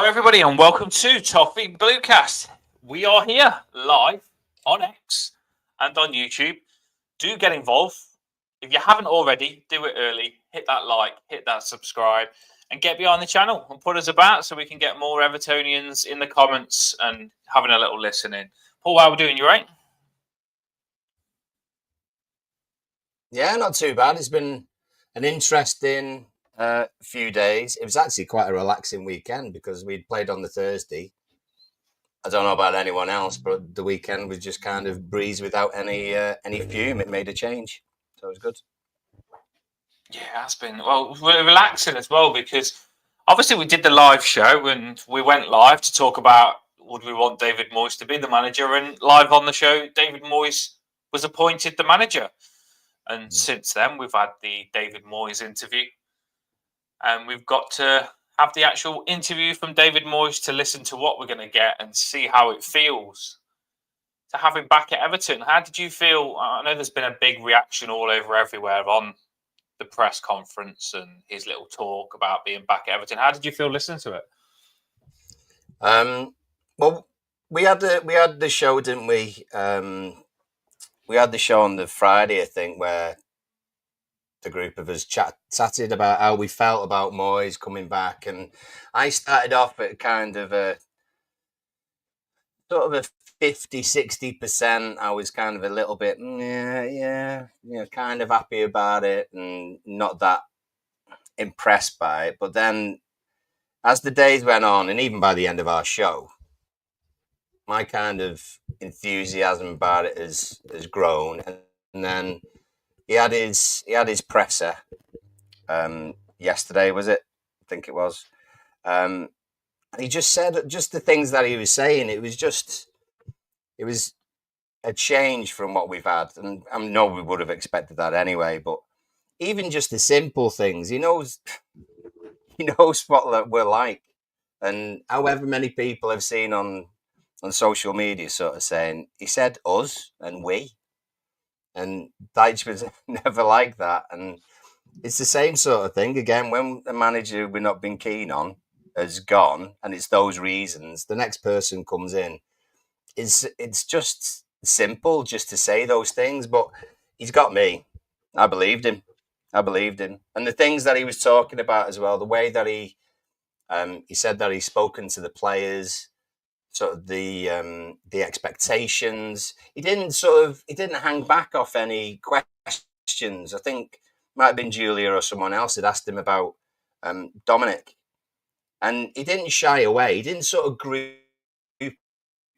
everybody, and welcome to Toffee Bluecast. We are here live on X and on YouTube. Do get involved. If you haven't already, do it early. Hit that like, hit that subscribe, and get behind the channel and put us about so we can get more Evertonians in the comments and having a little listen in. Paul, how are we doing? You right? Yeah, not too bad. It's been an interesting few days. It was actually quite a relaxing weekend because we'd played on the Thursday. I don't know about anyone else, but the weekend was just kind of breeze without any fume. It made a change, so it was good. Yeah, that's been relaxing as well because obviously we did the live show and we went live to talk about would we want David Moyes to be the manager, and live on the show David Moyes was appointed the manager. And since then we've had the David Moyes interview, and we've got to have the actual interview from David Moyes to listen to what we're going to get and see how it feels to have him back at Everton. How did you feel? I know there's been a big reaction all over everywhere on the press conference and his little talk about being back at Everton. How did you feel listening to it? Well, we had the show, didn't we? We had the show on the Friday, I think, where the group of us chatted about how we felt about Moyes coming back, and I started off at kind of a sort of a 50-60%. I was kind of a little bit kind of happy about it and not that impressed by it. But then as the days went on, and even by the end of our show, my kind of enthusiasm about it has grown. And then he had his presser yesterday, was it? I think it was. He just said just the things that he was saying. It was a change from what we've had, and I know we would have expected that anyway. But even just the simple things, he knows what we're like, and however many people have seen on social media sort of saying he said us and we, and Deitch was never like that. And it's the same sort of thing again when a manager we've not been keen on has gone, and it's those reasons. The next person comes in. It's just simple just to say those things, but he's got me. I believed him, and the things that he was talking about as well. The way that he said that he's spoken to the players, sort of the expectations. He didn't hang back off any questions. I think it might have been Julia or someone else had asked him about Dominic. And he didn't shy away. He didn't sort of group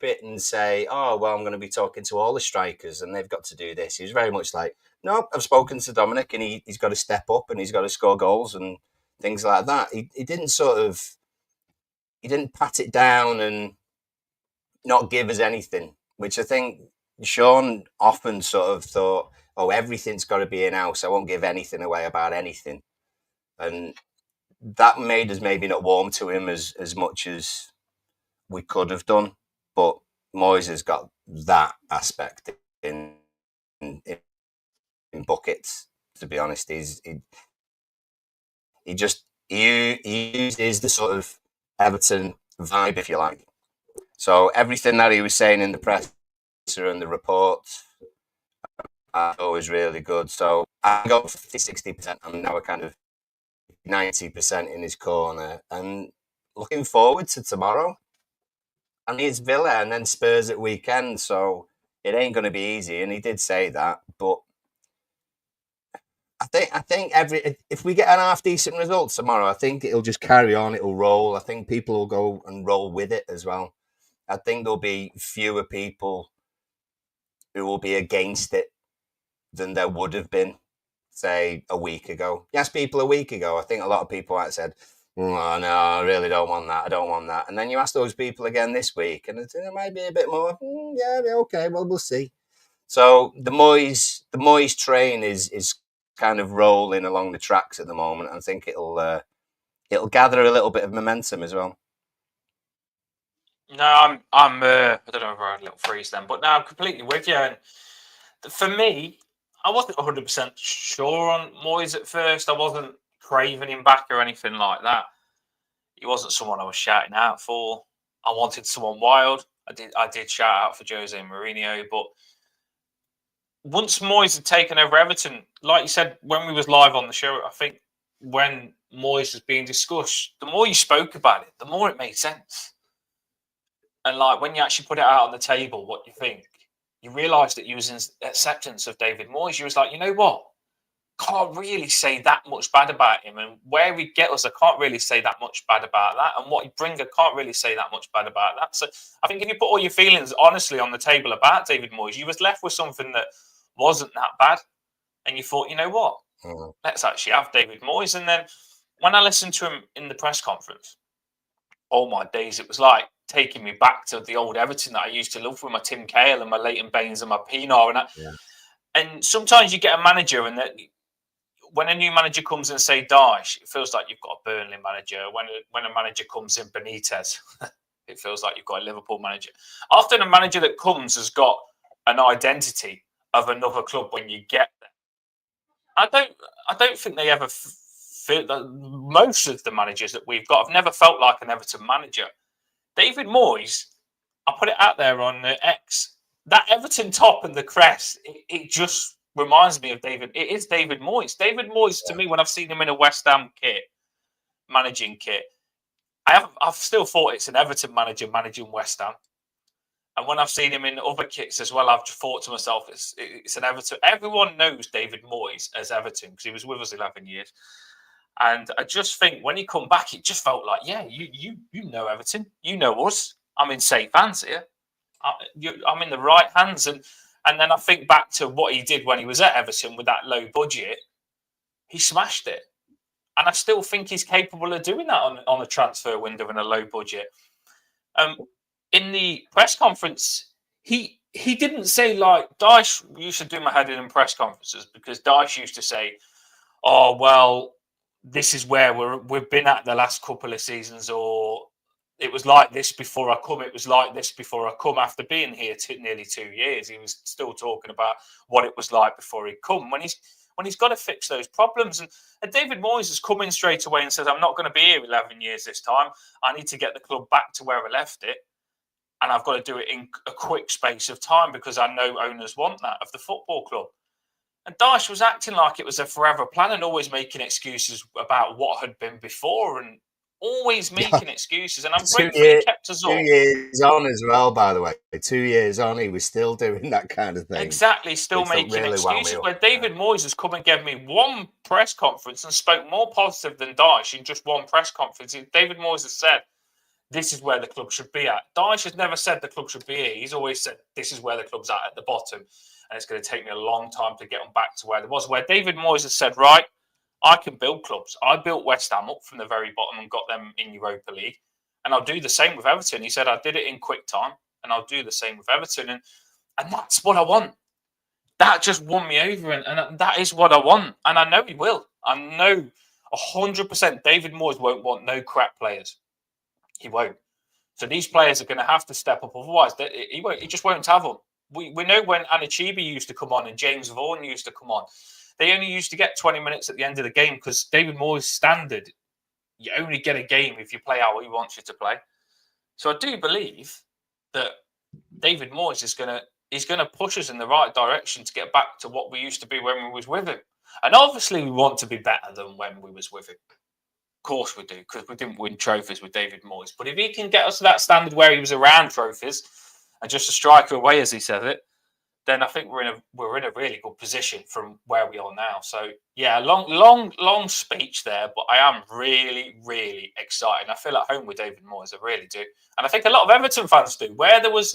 it and say, oh, well, I'm going to be talking to all the strikers and they've got to do this. He was very much like, no, I've spoken to Dominic and he's got to step up and he's got to score goals and things like that. He didn't pat it down and not give us anything, which I think Sean often sort of thought, oh, everything's got to be in-house. I won't give anything away about anything. And that made us maybe not warm to him as much as we could have done. But Moyes has got that aspect in buckets, to be honest. He uses the sort of Everton vibe, if you like. So everything that he was saying in the presser and the reports are always really good. So I got 50-60%. I'm now a kind of 90% in his corner, and looking forward to tomorrow. And it's Villa and then Spurs at weekend, so it ain't going to be easy. And he did say that, but I think if we get an half decent result tomorrow, I think it'll just carry on. It'll roll. I think people will go and roll with it as well. I think there'll be fewer people who will be against it than there would have been, say, a week ago. Yes, people a week ago, I think a lot of people had said, oh, no, I really don't want that. I don't want that. And then you ask those people again this week, and it might be a bit more, yeah, okay, well, we'll see. So the Moyes train is kind of rolling along the tracks at the moment. I think it'll gather a little bit of momentum as well. No, I don't know if I had a little freeze then, but no, I'm completely with you. And for me, I wasn't 100% sure on Moyes at first. I wasn't craving him back or anything like that. he wasn't someone I was shouting out for. I wanted someone wild. I did shout out for Jose Mourinho, but once Moyes had taken over Everton, like you said, when we was live on the show, I think when Moyes was being discussed, the more you spoke about it, the more it made sense. And like when you actually put it out on the table, what you think, you realise that you was in acceptance of David Moyes. You was like, you know what? Can't really say that much bad about him, and where we get us, I can't really say that much bad about that, and what he brings, I can't really say that much bad about that. So I think if you put all your feelings honestly on the table about David Moyes, you was left with something that wasn't that bad, and you thought, you know what, let's actually have David Moyes. And then when I listened to him in the press conference, oh my days, it was like taking me back to the old Everton that I used to love with my Tim Cahill and my Leighton Baines and my Pienaar, and sometimes you get a manager and that. When a new manager comes and say Dyche, it feels like you've got a Burnley manager. When a manager comes in, Benitez, it feels like you've got a Liverpool manager. Often a manager that comes has got an identity of another club when you get there. I don't think they ever feel that. Most of the managers that we've got have never felt like an Everton manager. David Moyes, I put it out there on X, that Everton top and the crest, it just reminds me of David. It is David Moyes. David Moyes, to me, when I've seen him in a West Ham kit, managing kit, I've still thought it's an Everton manager managing West Ham. And when I've seen him in other kits as well, I've just thought to myself, it's an Everton. Everyone knows David Moyes as Everton because he was with us 11 years. And I just think when he come back, it just felt like, yeah, you know Everton. You know us. I'm in safe hands here. I'm in the right hands. And then I think back to what he did when he was at Everton with that low budget. He smashed it. And I still think he's capable of doing that on a transfer window and a low budget. In the press conference, he didn't say like Dyche used to do my head in press conferences because Dyche used to say, oh, well, this is where we've been at the last couple of seasons, or it was like this before I come. It was like this before I come. After being here nearly 2 years, he was still talking about what it was like before he'd come. When he's got to fix those problems, and David Moyes has come in straight away and says, "I'm not going to be here 11 years this time. I need to get the club back to where I left it, and I've got to do it in a quick space of time because I know owners want that of the football club." And Dyche was acting like it was a forever plan and always making excuses about what had been before and always making excuses. And I'm grateful he kept us up. 2 years on as well, by the way. 2 years on, he was still doing that kind of thing. Exactly, still making excuses. Where David Moyes has come and gave me one press conference and spoke more positive than Dyche in just one press conference. David Moyes has said, this is where the club should be at. Dyche has never said the club should be here. He's always said, this is where the club's at the bottom. And it's going to take me a long time to get them back to where it was. Where David Moyes has said, right, I can build clubs. I built West Ham up from the very bottom and got them in Europa League. And I'll do the same with Everton. He said, I did it in quick time and I'll do the same with Everton. And that's what I want. That just won me over. And that is what I want. And I know he will. I know 100% David Moyes won't want no crap players. He won't. So these players are going to have to step up. Otherwise, he won't. He just won't have them. We know when Anichibi used to come on and James Vaughan used to come on, they only used to get 20 minutes at the end of the game because David Moyes' standard, you only get a game if you play how he wants you to play. So I do believe that David Moyes is going to push us in the right direction to get back to what we used to be when we was with him. And obviously we want to be better than when we was with him. Of course we do, because we didn't win trophies with David Moyes. But if he can get us to that standard where he was around trophies and just a striker away, as he said it, then I think we're in a really good position from where we are now. So yeah, long speech there, but I am really, really excited. I feel at home with David Moyes, I really do, and I think a lot of Everton fans do. Where there was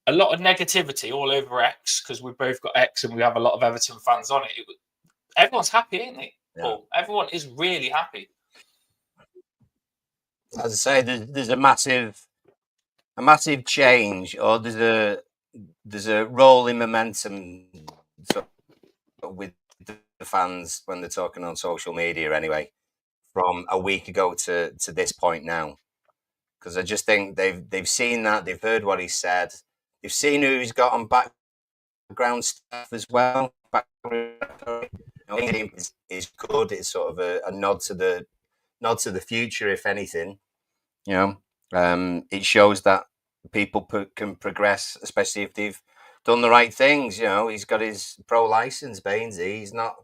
a lot of negativity all over X, because we've both got X and we have a lot of Everton fans on it. Everyone's happy, ain't they? Yeah. Paul? Everyone is really happy. As I say, there's a massive change, or there's a rolling momentum with the fans when they're talking on social media anyway, from a week ago to this point now. Because I just think they've seen that, they've heard what he said, they've seen who he's got on background staff as well. Is good. It's sort of a nod to the future, if anything. You know, it shows that people can progress, especially if they've done the right things. You know, he's got his pro license, Bainesy. He's not.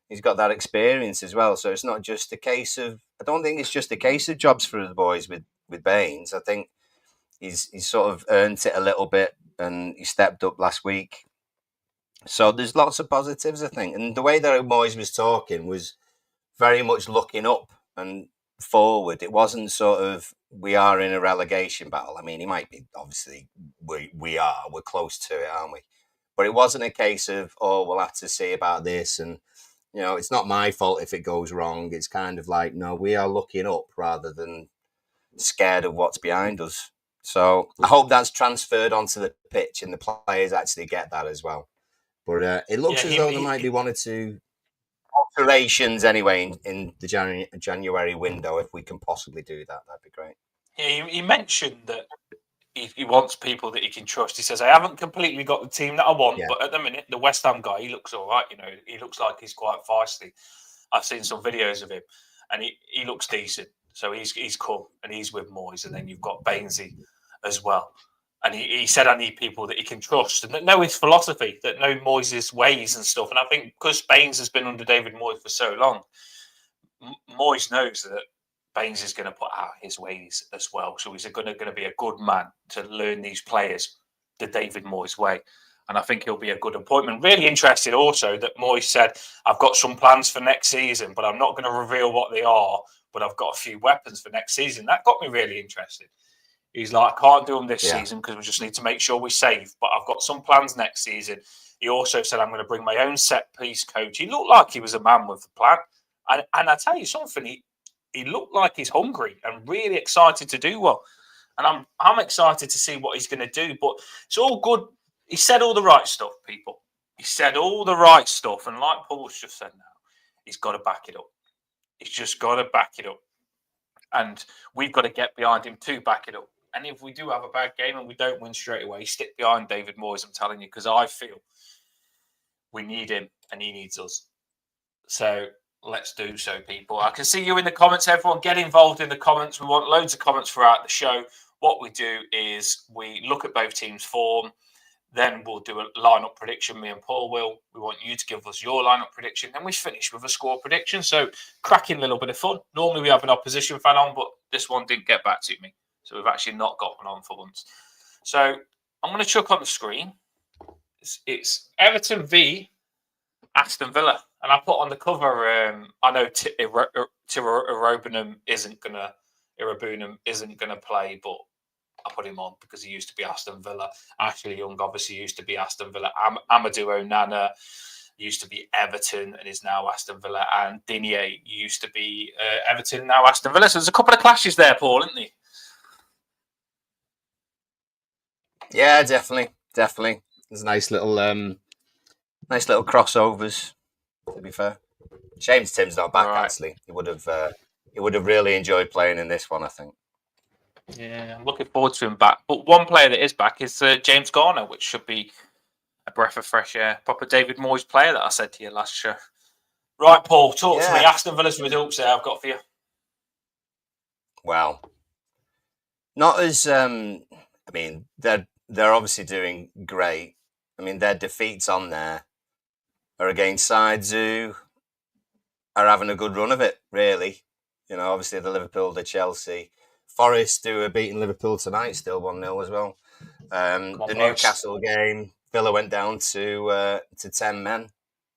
He's got that experience as well. So it's not just a case of. I don't think it's just a case of jobs for the boys with Baines. I think he's sort of earned it a little bit, and he stepped up last week. So there's lots of positives, I think. And the way that Moyes was talking was very much looking up and forward. It wasn't sort of we are in a relegation battle. I mean, he might be obviously we're close to it, aren't we? But it wasn't a case of we'll have to see about this and it's not my fault if it goes wrong. It's kind of like no, we are looking up rather than scared of what's behind us. So I hope that's transferred onto the pitch and the players actually get that as well. But it looks as though there might be one or two alterations anyway in the January window. If we can possibly do that, that'd be great. Yeah, he mentioned that he wants people that he can trust. He says, I haven't completely got the team that I want, but at the minute, the West Ham guy, he looks all right. He looks like he's quite feisty. I've seen some videos of him, and he looks decent. So he's cool, and he's with Moyes. And then you've got Bainesy as well. And he said, I need people that he can trust and that know his philosophy, that know Moyes' ways and stuff. And I think because Baines has been under David Moyes for so long, Moyes knows that Baines is going to put out his ways as well. So he's going to be a good man to learn these players the David Moyes way. And I think he'll be a good appointment. Really interested also that Moyes said, I've got some plans for next season, but I'm not going to reveal what they are, but I've got a few weapons for next season. That got me really interested. He's like, I can't do them this season because we just need to make sure we save, but I've got some plans next season. He also said, I'm going to bring my own set piece coach. He looked like he was a man with a plan. And I tell you something, he looked like he's hungry and really excited to do well. And I'm excited to see what he's going to do. But it's all good. He said all the right stuff, people. He said all the right stuff. And like Paul's just said now, he's got to back it up. He's just got to back it up. And we've got to get behind him to back it up. And if we do have a bad game and we don't win straight away, stick behind David Moyes, I'm telling you, because I feel we need him and he needs us. So let's do so, people. I can see you in the comments. Everyone get involved in the comments. We want loads of comments throughout the show. What we do is we look at both teams' form. Then we'll do a lineup prediction. Me and Paul will. We want you to give us your lineup prediction. Then we finish with a score prediction. So cracking little bit of fun. Normally we have an opposition fan on, but this one didn't get back to me. So we've actually not got one on for once. So I'm going to chuck on the screen. It's Everton v Aston Villa. And I put on the cover, I know Irobunum isn't going to play, but I put him on because he used to be Aston Villa. Ashley Young obviously used to be Aston Villa. Amadou Onana used to be Everton and is now Aston Villa. And Digne used to be Everton, now Aston Villa. So there's a couple of clashes there, Paul, isn't there? Yeah, definitely. There's nice little crossovers. To be fair, shame Tim's not back. Right. Actually, he would have really enjoyed playing in this one, I think. Yeah, I'm looking forward to him back. But one player that is back is James Garner, which should be a breath of fresh air. Proper David Moyes player that I said to you last show. Right, Paul, talk to me. Aston Villa's results there I've got for you. Well, not as I mean, they're obviously doing great. I mean, their defeats on there are against sides who are having a good run of it, really. Obviously the Liverpool, the Chelsea. Forest, who are beating Liverpool tonight, still 1-0 as well. The Newcastle game, Villa went down to 10 men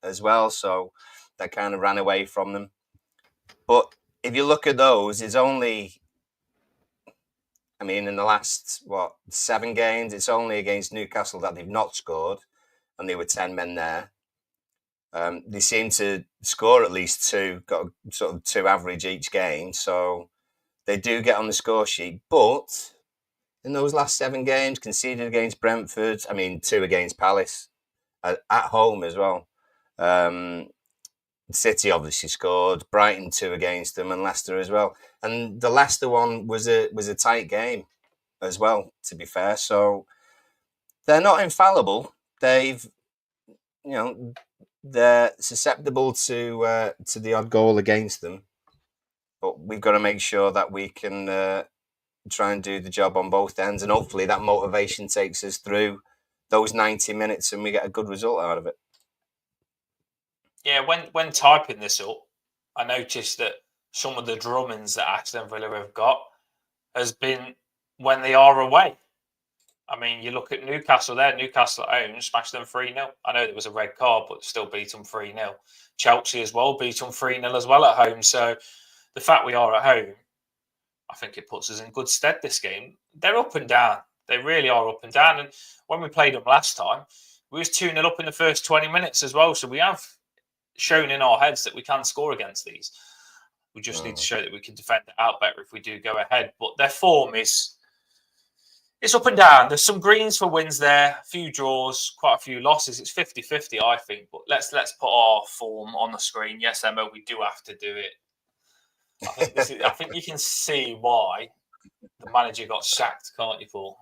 as well, so that kind of ran away from them. But if you look at those, it's only, in the last, 7 games, it's only against Newcastle that they've not scored, and they were 10 men there. They seem to score at least 2, got sort of 2 average each game, so they do get on the score sheet. But in those last 7 games, conceded against Brentford, 2 against Palace, at home as well. City obviously scored, Brighton 2 against them, and Leicester as well. And the Leicester one was a tight game as well, to be fair. So they're not infallible. They've, they're susceptible to the odd goal against them. But we've got to make sure that we can try and do the job on both ends, and hopefully that motivation takes us through those 90 minutes and we get a good result out of it. Yeah, when typing this up, I noticed that some of the drummings that Aston Villa have got has been when they are away. I mean, you look at Newcastle there, Newcastle at home, smashed them 3-0. I know there was a red card, but still beat them 3-0. Chelsea as well, beat them 3-0 as well at home. So the fact we are at home, I think it puts us in good stead this game. They're up and down. They really are up and down. And when we played them last time, we was 2-0 up in the first 20 minutes as well. So we have shown in our heads that we can score against these. We just need to show that we can defend it out better if we do go ahead. But their form is it's up and down. There's some greens for wins there, a few draws, quite a few losses. It's 50-50, I think. But let's put our form on the screen. Yes, Emma, we do have to do it. I think you can see why the manager got sacked, can't you, Paul?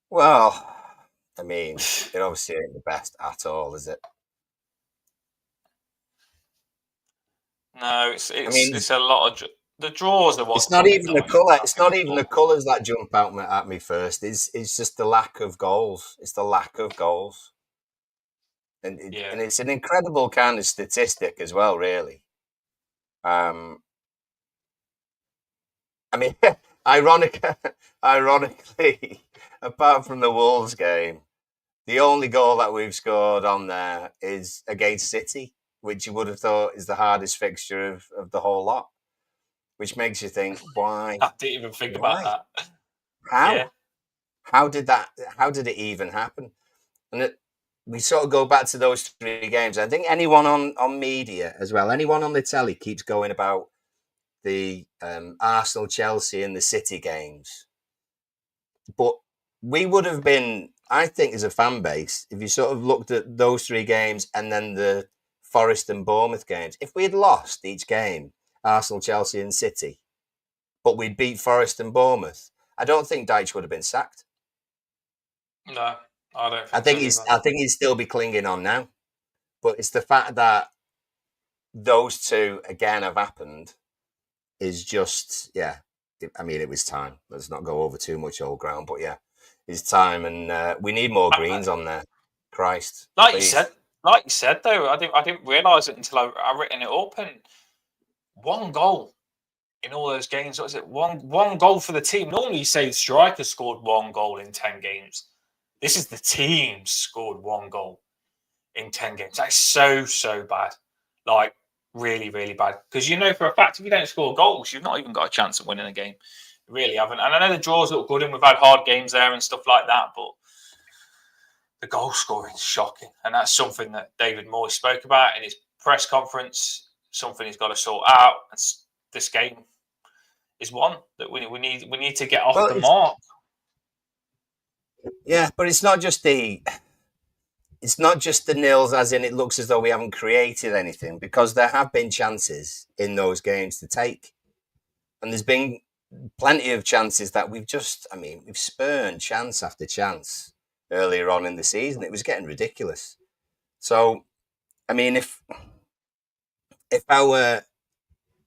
Well, I mean, it obviously ain't the best at all, is it? No, it's a lot of the draws are what. It's not even the colour. It's not even the colours that jump out at me first. It's just the lack of goals. It's the lack of goals, and it's an incredible kind of statistic as well, really. I mean, ironically, apart from the Wolves game, the only goal that we've scored on there is against City, which you would have thought is the hardest fixture of the whole lot. Which makes you think, why? I didn't even think about that. How? Yeah. How did it even happen? And we sort of go back to those 3 games. I think anyone on media as well, anyone on the telly keeps going about the Arsenal, Chelsea and the City games. But we would have been, I think, as a fan base, if you sort of looked at those 3 games and then the Forest and Bournemouth games, if we had lost each game, Arsenal, Chelsea and City, but we'd beat Forest and Bournemouth, I don't think Dyche would have been sacked. No, I don't think I think he'd still be clinging on now. But it's the fact that those 2 again have happened is just, yeah. I mean, it was time. Let's not go over too much old ground, but yeah, it's time, and we need more greens on there. Christ, like you said though, I didn't realise it until I written it up, and 1 goal in all those games. What is it? One goal for the team. Normally, you say the striker scored 1 goal in 10 games. This is the team scored 1 goal in 10 games. That's so bad. Like, really, really bad. Because you know for a fact, if you don't score goals, you've not even got a chance of winning a game. You really haven't. And I know the draws look good, and we've had hard games there and stuff like that, but the goal scoring is shocking. And that's something that David Moyes spoke about in his press conference, something he's got to sort out. And this game is one that we need to get off the mark. Yeah, but it's not just the nils, as in it looks as though we haven't created anything, because there have been chances in those games to take, and there's been plenty of chances that we've spurned chance after chance earlier on in the season. It was getting ridiculous. So, I mean, if our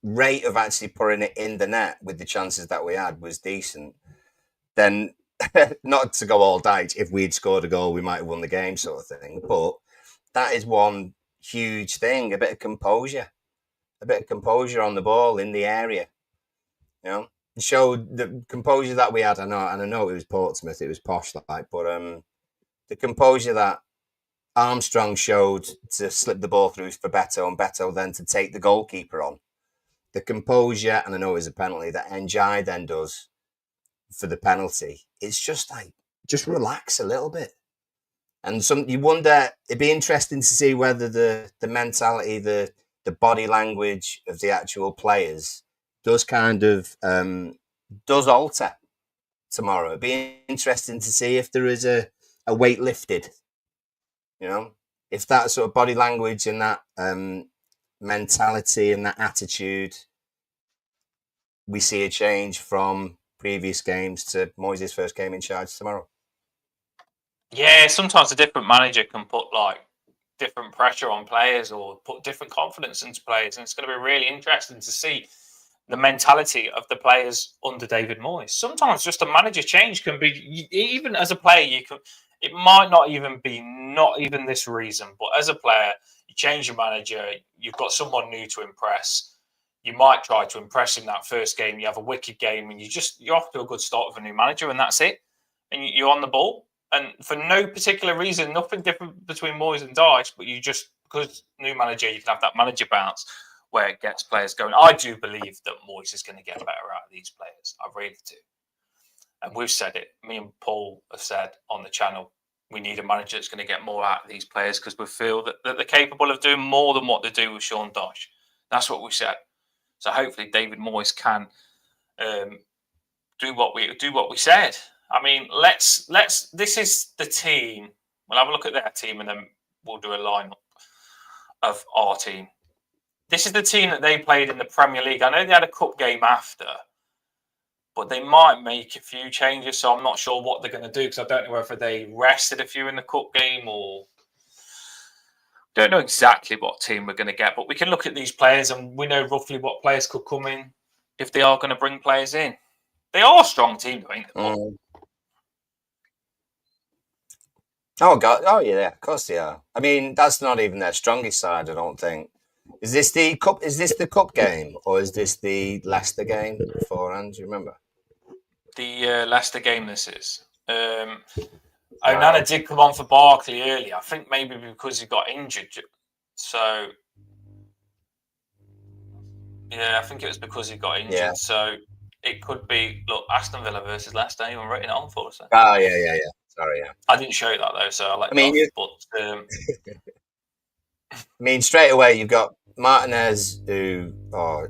rate of actually putting it in the net with the chances that we had was decent, then not to go all Dyche, if we'd scored a goal, we might have won the game, sort of thing. But that is one huge thing: a bit of composure on the ball in the area. You know, showed the composure that we had. I know it was Portsmouth, it was posh, like, but the composure that Armstrong showed to slip the ball through for Beto, and Beto then to take the goalkeeper on. The composure, and I know it was a penalty, that Njai then does for the penalty. It's just like, just relax a little bit. And you wonder, it'd be interesting to see whether the mentality, the body language of the actual players does kind of, does alter tomorrow. It'd be interesting to see if there is a weight lifted, you know, if that sort of body language and that mentality and that attitude, we see a change from previous games to Moyes' first game in charge tomorrow. Yeah, sometimes a different manager can put like different pressure on players or put different confidence into players, and it's going to be really interesting to see the mentality of the players under David Moyes. Sometimes just a manager change can be, even as a player, you can. It might not even be this reason, but as a player, you change your manager. You've got someone new to impress. You might try to impress in that first game. You have a wicked game, and you're off to a good start with a new manager, and that's it. And you're on the ball, and for no particular reason, nothing different between Moyes and Dyche, but because new manager, you can have that manager bounce where it gets players going. I do believe that Moyes is going to get better out of these players. I really do. And we've said it. Me and Paul have said on the channel, we need a manager that's going to get more out of these players because we feel that they're capable of doing more than what they do with Sean Dyche. That's what we said. So hopefully David Moyes can do what we said. I mean, let's. This is the team. We'll have a look at their team and then we'll do a lineup of our team. This is the team that they played in the Premier League. I know they had a cup game after, but they might make a few changes. So I'm not sure what they're going to do because I don't know whether they rested a few in the cup game or don't know exactly what team we're going to get. But we can look at these players and we know roughly what players could come in if they are going to bring players in. They are a strong team, ain't they? Oh God! Oh yeah, of course they are. I mean, that's not even their strongest side, I don't think. Is this the cup? Is this the cup game, or is this the Leicester game beforehand? Do you remember? The Leicester game. This is. Onana did come on for Barkley early. I think maybe because he got injured. So yeah, I think it was because he got injured. Yeah. So it could be Aston Villa versus Leicester. I'm writing it on for us. Oh yeah. Sorry, yeah. I didn't show you that though, so I'll let I mean, straight away you've got Martinez, who,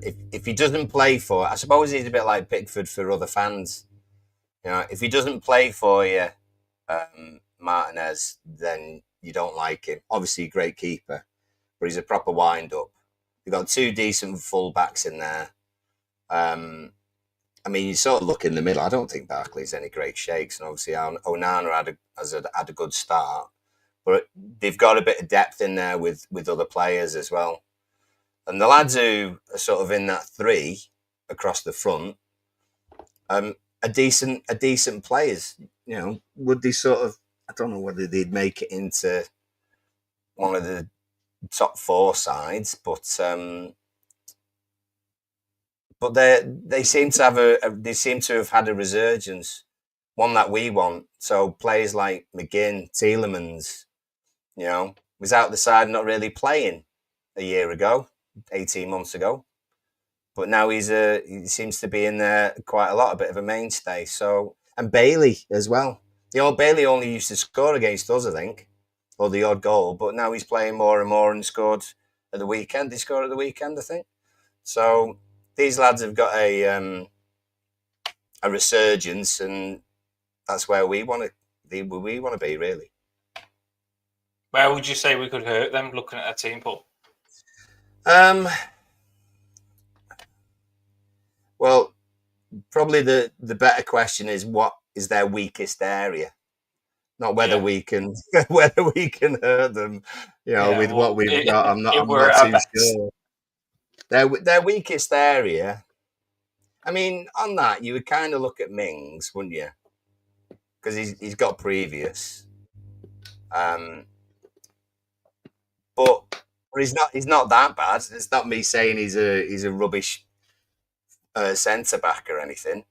if he doesn't play for, I suppose he's a bit like Pickford for other fans. You know, if he doesn't play for you, Martinez, then you don't like him. Obviously, a great keeper, but he's a proper wind-up. You've got two decent full-backs in there. I mean, you sort of look in the middle. I don't think Barkley's any great shakes, and obviously Onana had a good start, but they've got a bit of depth in there with other players as well. And the lads who are sort of in that three across the front, are decent players. You know, would they sort of? I don't know whether they'd make it into one of the top four sides, but they seem to have had a resurgence, one that we want. So players like McGinn, Tielemans, you know, was out the side not really playing a year ago, 18 months ago, but now he seems to be in there quite a lot, a bit of a mainstay. So, and Bailey as well. Bailey only used to score against us, I think, or the odd goal, but now he's playing more and more and scored at the weekend. He scored at the weekend, I think. So these lads have got a resurgence, and that's where we want to be, really. Where would you say we could hurt them looking at a team, Paul? Well, probably the better question is what is their weakest area, not whether we can hurt them. You know, with what we've got, I'm not too sure. Their weakest area. I mean, on that you would kind of look at Mings, wouldn't you? Because he's got previous. But he's not that bad. It's not me saying he's a rubbish centre back or anything.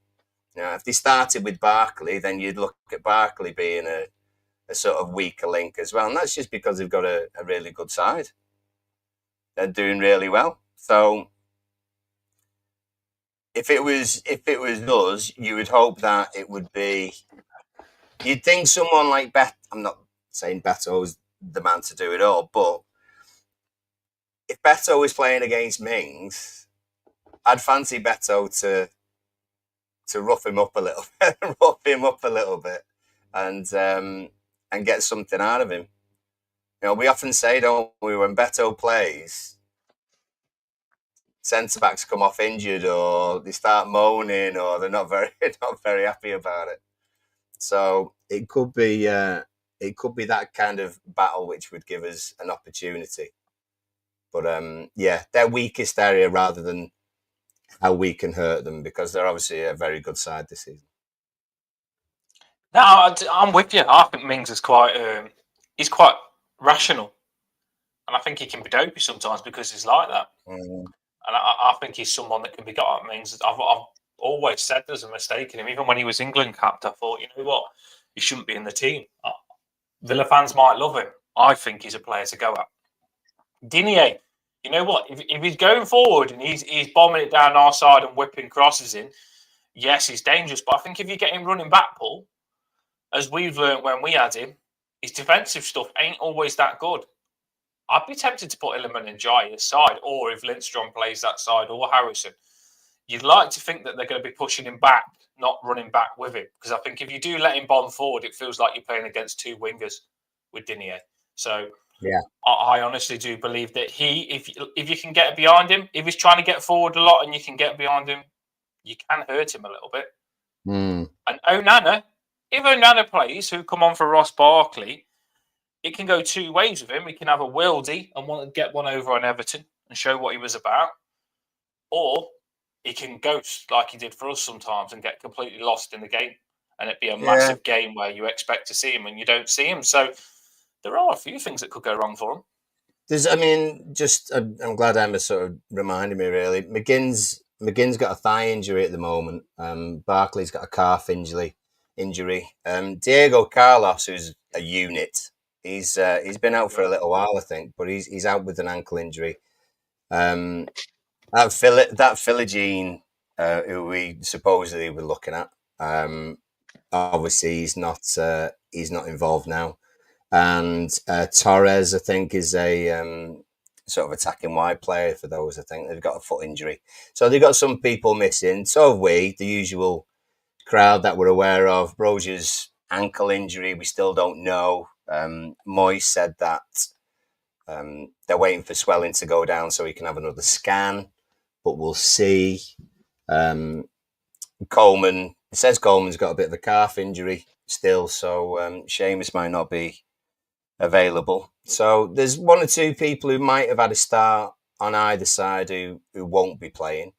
You know, if they started with Barkley, then you'd look at Barkley being a sort of weaker link as well, and that's just because they've got a really good side. They're doing really well. So if it was us, you would hope that it would be. You'd think someone like I'm not saying Beto is the man to do it all, but if Beto was playing against Mings, I'd fancy Beto to rough him up a little bit, and get something out of him. You know, we often say, don't we, when Beto plays, centre backs come off injured, or they start moaning, or they're not very happy about it. So it could be that kind of battle which would give us an opportunity. But their weakest area, rather than how we can hurt them, because they're obviously a very good side this season. No, I'm with you. I think Mings is he's quite rational, and I think he can be dopey sometimes because he's like that. Mm. And I think he's someone that can be got at. Mings. I've always said there's a mistake in him. Even when he was England capped, I thought, you know what, he shouldn't be in the team. Villa fans might love him. I think he's a player to go at. Digne, you know what? If he's going forward and he's bombing it down our side and whipping crosses in, yes, he's dangerous. But I think if you get him running back, Paul, as we've learned when we had him, his defensive stuff ain't always that good. I'd be tempted to put Illiman and Jai aside, or if Lindstrom plays that side, or Harrison. You'd like to think that they're going to be pushing him back, not running back with him. Because I think if you do let him bomb forward, it feels like you're playing against two wingers with Digne. So yeah, I honestly do believe that if you can get behind him, if he's trying to get forward a lot and you can get behind him, you can hurt him a little bit. Mm. And Onana, if Onana plays, who come on for Ross Barkley, it can go two ways with him. He can have a worldie and want to get one over on Everton and show what he was about, or he can ghost like he did for us sometimes and get completely lost in the game, and it'd be a massive game where you expect to see him and you don't see him. So there are a few things that could go wrong for him. I'm glad Emma sort of reminded me. Really, McGinn's got a thigh injury at the moment. Barkley's got a calf injury. Diego Carlos, who's a unit, he's been out for a little while, I think, but he's out with an ankle injury. That Philogene, who we supposedly were looking at, obviously he's not involved now. And Torres, I think, is a sort of attacking wide player for those. I think they've got a foot injury, so they've got some people missing. So have we, the usual crowd that we're aware of. Brozier's ankle injury, we still don't know. Moyes said that they're waiting for swelling to go down so he can have another scan, but we'll see. Coleman, it says Coleman's got a bit of a calf injury still, so Seamus might not be available. So there's one or two people who might have had a start on either side who won't be playing.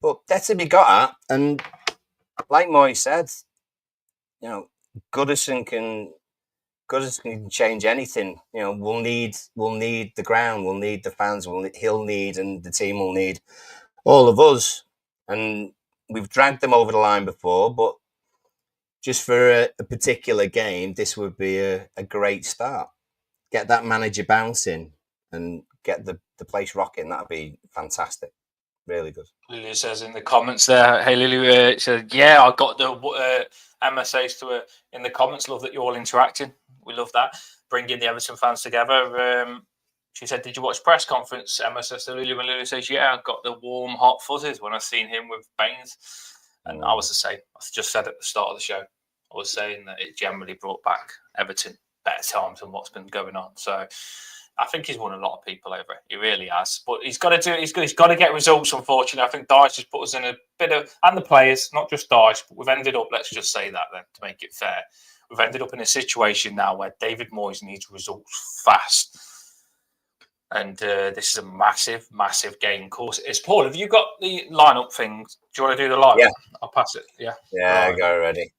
But that's to be got at. And like Moyes said, you know, Goodison can change anything. You know, we'll need the ground, we'll need the fans, he'll need, and the team will need all of us. And we've dragged them over the line before, but just for a particular game, this would be a great start. Get that manager bouncing and get the place rocking. That'd be fantastic. Really good. Lily says in the comments there, hey Lily, said, yeah, I got the Emma says to her in the comments, love that you're all interacting. We love that. Bringing the Everton fans together. She said, did you watch press conference? Emma says to Lily, when Lily says, yeah, I got the warm, hot fuzzies when I seen him with Baines. And I was the same. I just said at the start of the show, I was saying that it generally brought back Everton better times than what's been going on. So I think he's won a lot of people over. He really has. But he's got to do it. He's got to get results, unfortunately. I think Dyche has put us in a bit of, and the players, not just Dyche, but we've ended up, let's just say that then, to make it fair. We've ended up in a situation now where David Moyes needs results fast. And this is a massive, massive game. Of course, it's Paul. Have you got the lineup thing? Do you want to do the lineup? Yeah. I'll pass it. Yeah. Yeah, right. I got it ready.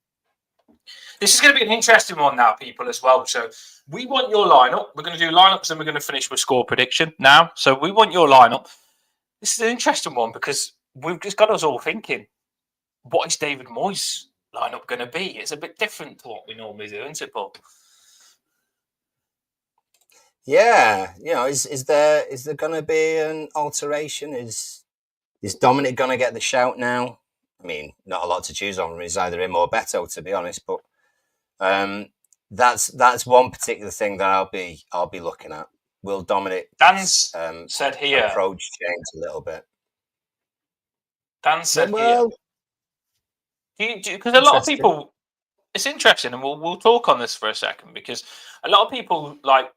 This is going to be an interesting one now, people, as well. So we want your lineup. We're going to do lineups and we're going to finish with score prediction now. So we want your lineup. This is an interesting one because we've just got us all thinking, what is David Moyes' lineup going to be? It's a bit different to what we normally do, isn't it, Paul? Yeah, you know, is there going to be an alteration? Is Dominic going to get the shout now? I mean, not a lot to choose on. It's either him or Beto, to be honest. But that's one particular thing that I'll be looking at. Will Dominic Dan's said here approach change a little bit? Dan said here because a lot of people. It's interesting, and we'll talk on this for a second because a lot of people like.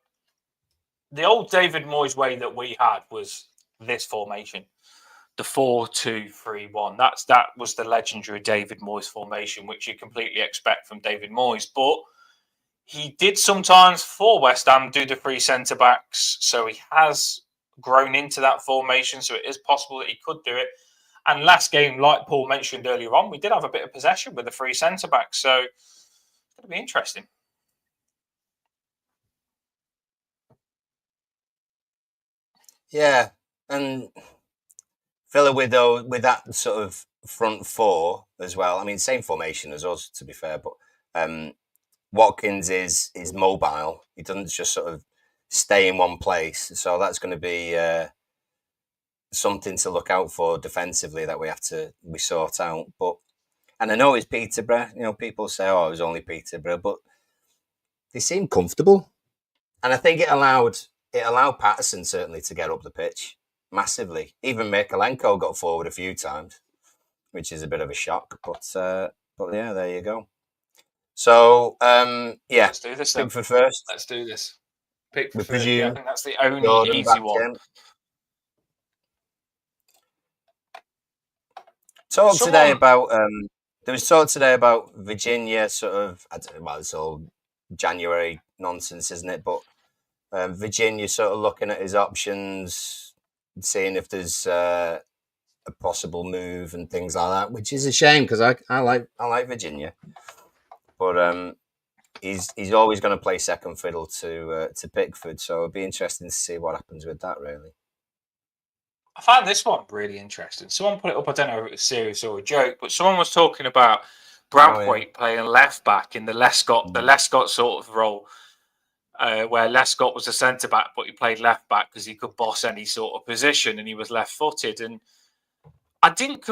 The old David Moyes way that we had was this formation, the 4-2-3-1. That was the legendary David Moyes formation, which you completely expect from David Moyes. But he did sometimes for West Ham do the three centre backs, so he has grown into that formation. So it is possible that he could do it. And last game, like Paul mentioned earlier on, we did have a bit of possession with the three centre-backs. So it's going to be interesting. Yeah, and Villa with that sort of front four as well. I mean, same formation as us, to be fair, but Watkins is mobile. He doesn't just sort of stay in one place. So that's going to be something to look out for defensively that we sort out. And I know it's Peterborough. You know, people say, "Oh, it was only Peterborough," but they seem comfortable, and I think it allowed Patterson certainly to get up the pitch massively. Even Mikalenko got forward a few times, which is a bit of a shock. But yeah, there you go. So yeah, Let's do this. Pickford first. Let's do this. Pickford We first. Yeah, I presume think that's the only Jordan easy back one. in. Today about there was talk today about Virginia sort of, I don't know, well, it's all January nonsense, isn't it? But Virginia sort of looking at his options, seeing if there's a possible move and things like that, which is a shame because I like Virginia, but he's always going to play second fiddle to Pickford, so it'll be interesting to see what happens with that, really. I found this one really interesting. Someone put it up. I don't know if it was serious or a joke, but someone was talking about Braithwaite playing left back in the Lescott sort of role, where Lescott was a centre back, but he played left back because he could boss any sort of position, and he was left footed. And I didn't.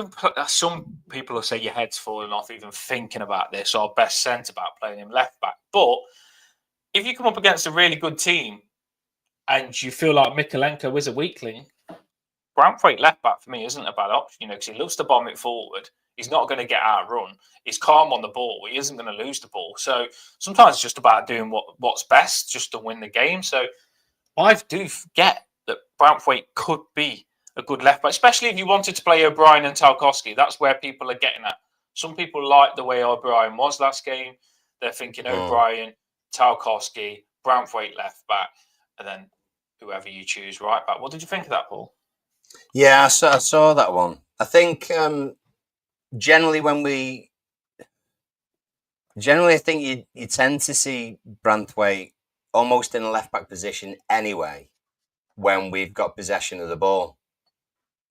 Some people will say your head's falling off even thinking about this. Our best centre back playing him left back, but if you come up against a really good team and you feel like Mikalenko is a weakling, Braithwaite left back for me isn't a bad option, because he loves to bomb it forward. He's not going to get outrun. He's calm on the ball. He isn't going to lose the ball. So sometimes it's just about doing what's best just to win the game. So I do get that Braithwaite could be a good left back, especially if you wanted to play O'Brien and Tarkowski. That's where people are getting at. Some people like the way O'Brien was last game. They're thinking O'Brien, Tarkowski, Braithwaite left back, and then whoever you choose right back. What did you think of that, Paul? Yeah, I saw that one. I think generally I think you tend to see Braithwaite almost in a left back position anyway when we've got possession of the ball.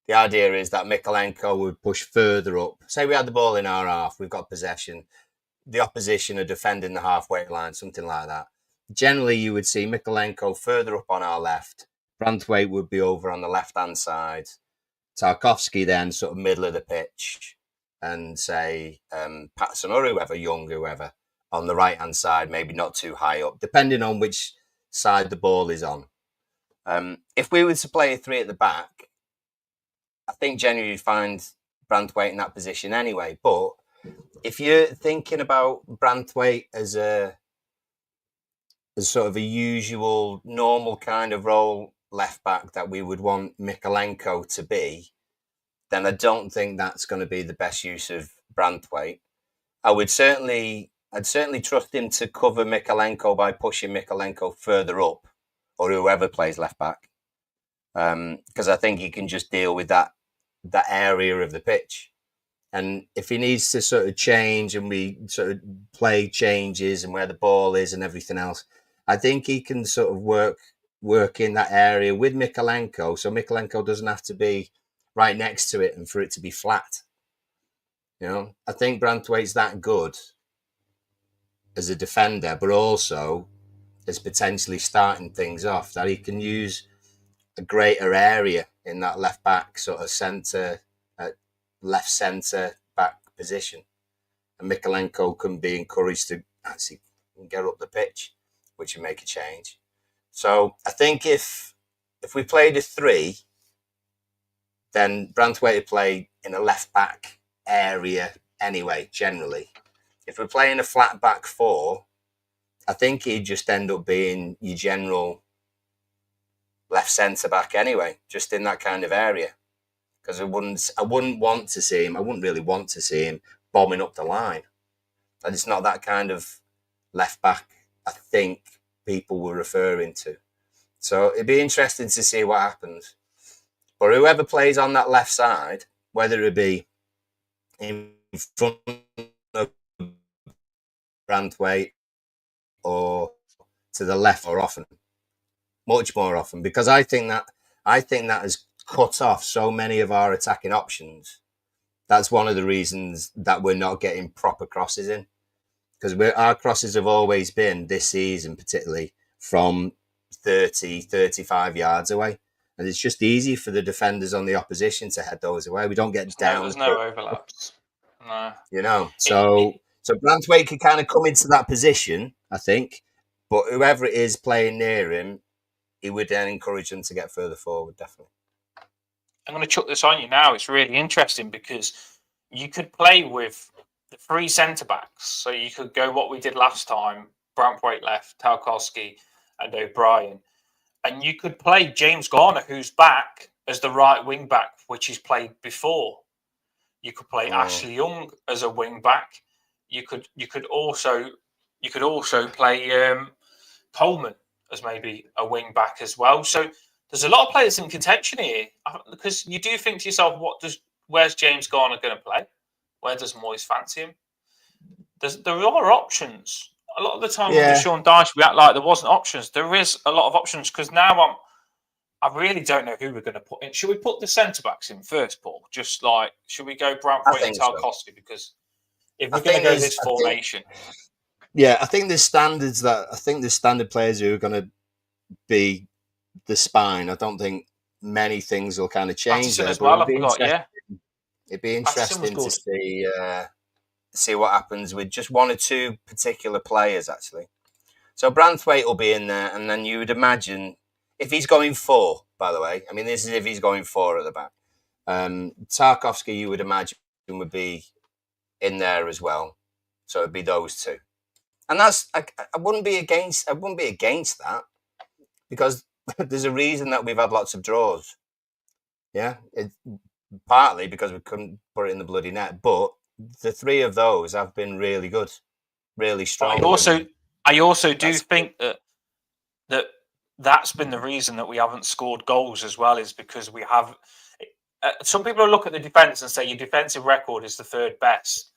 The idea is that Mikalenko would push further up. Say we had the ball in our half, we've got possession. The opposition are defending the halfway line, something like that. Generally, you would see Mikalenko further up on our left. Braithwaite would be over on the left-hand side. Tarkowski then sort of middle of the pitch, and say Patterson or whoever, on the right-hand side, maybe not too high up, depending on which side the ball is on. If we were to play a three at the back, I think generally you'd find Braithwaite in that position anyway. But if you're thinking about Braithwaite as sort of a usual, normal kind of role left back that we would want Mikalenko to be, then I don't think that's going to be the best use of Braithwaite. I'd certainly trust him to cover Mikalenko by pushing Mikalenko further up, or whoever plays left back, because I think he can just deal with that area of the pitch. And if he needs to sort of change and we sort of play changes and where the ball is and everything else, I think he can sort of work in that area with Mikalenko, so Mikalenko doesn't have to be right next to it and for it to be flat. I think Braithwaite's that good as a defender, but also as potentially starting things off, that he can use a greater area in that left back sort of centre, left centre back position, and Mikalenko can be encouraged to actually get up the pitch, which would make a change. So I think if we played a three, then Braithwaite would play in a left back area anyway, generally. If we're playing a flat back four, I think he'd just end up being your general left centre back anyway, just in that kind of area. Because I wouldn't really want to see him bombing up the line. And it's not that kind of left back I think people were referring to. So it'd be interesting to see what happens. But whoever plays on that left side, whether it be in front of Branthwaite or to the left more often, much more often, because I think that has cut off so many of our attacking options. That's one of the reasons that we're not getting proper crosses in, because our crosses have always been this season, particularly from 30, 35 yards away. And it's just easy for the defenders on the opposition to head those away. We don't get down. There's no overlaps. No. You know, so Branthwaite could kind of come into that position, I think. But whoever it is playing near him, he would then encourage them to get further forward, definitely. I'm going to chuck this on you now. It's really interesting because you could play with the three centre-backs. So you could go what we did last time, Branthwaite left, Tarkowski and O'Brien. And you could play James Garner, who's back, as the right wing-back, which he's played before. You could play Ashley Young as a wing-back. You could also play Coleman as maybe a wing-back as well. So there's a lot of players in contention here, because you do think to yourself, where's James Garner going to play? Where does Moyes fancy him? There are options. A lot of the time with Sean Dyche, we act like there wasn't options. There is a lot of options, because now I really don't know who we're going to put in. Should we put the centre-backs in first, Paul? Just like, should we go Branthwaite and Tarkowski? So. Because if we're going to go this formation... I think there's standards there's standard players who are going to be the spine. I don't think many things will kind of change Patterson as well, I forgot, It'd be interesting to see what happens with just one or two particular players, actually. So Branthwaite will be in there, and then you would imagine, if he's going 4, by the way, I mean, this is if he's going 4 at the back. Tarkowski, you would imagine, would be in there as well. So it'd be those two. And that's, I wouldn't be against that, because there's a reason that we've had lots of draws. Yeah, partly because we couldn't put it in the bloody net, but the 3 of those have been really good, really strong. I also do think that's been the reason that we haven't scored goals as well, is because we have. Some people look at the defence and say your defensive record is the 3rd best.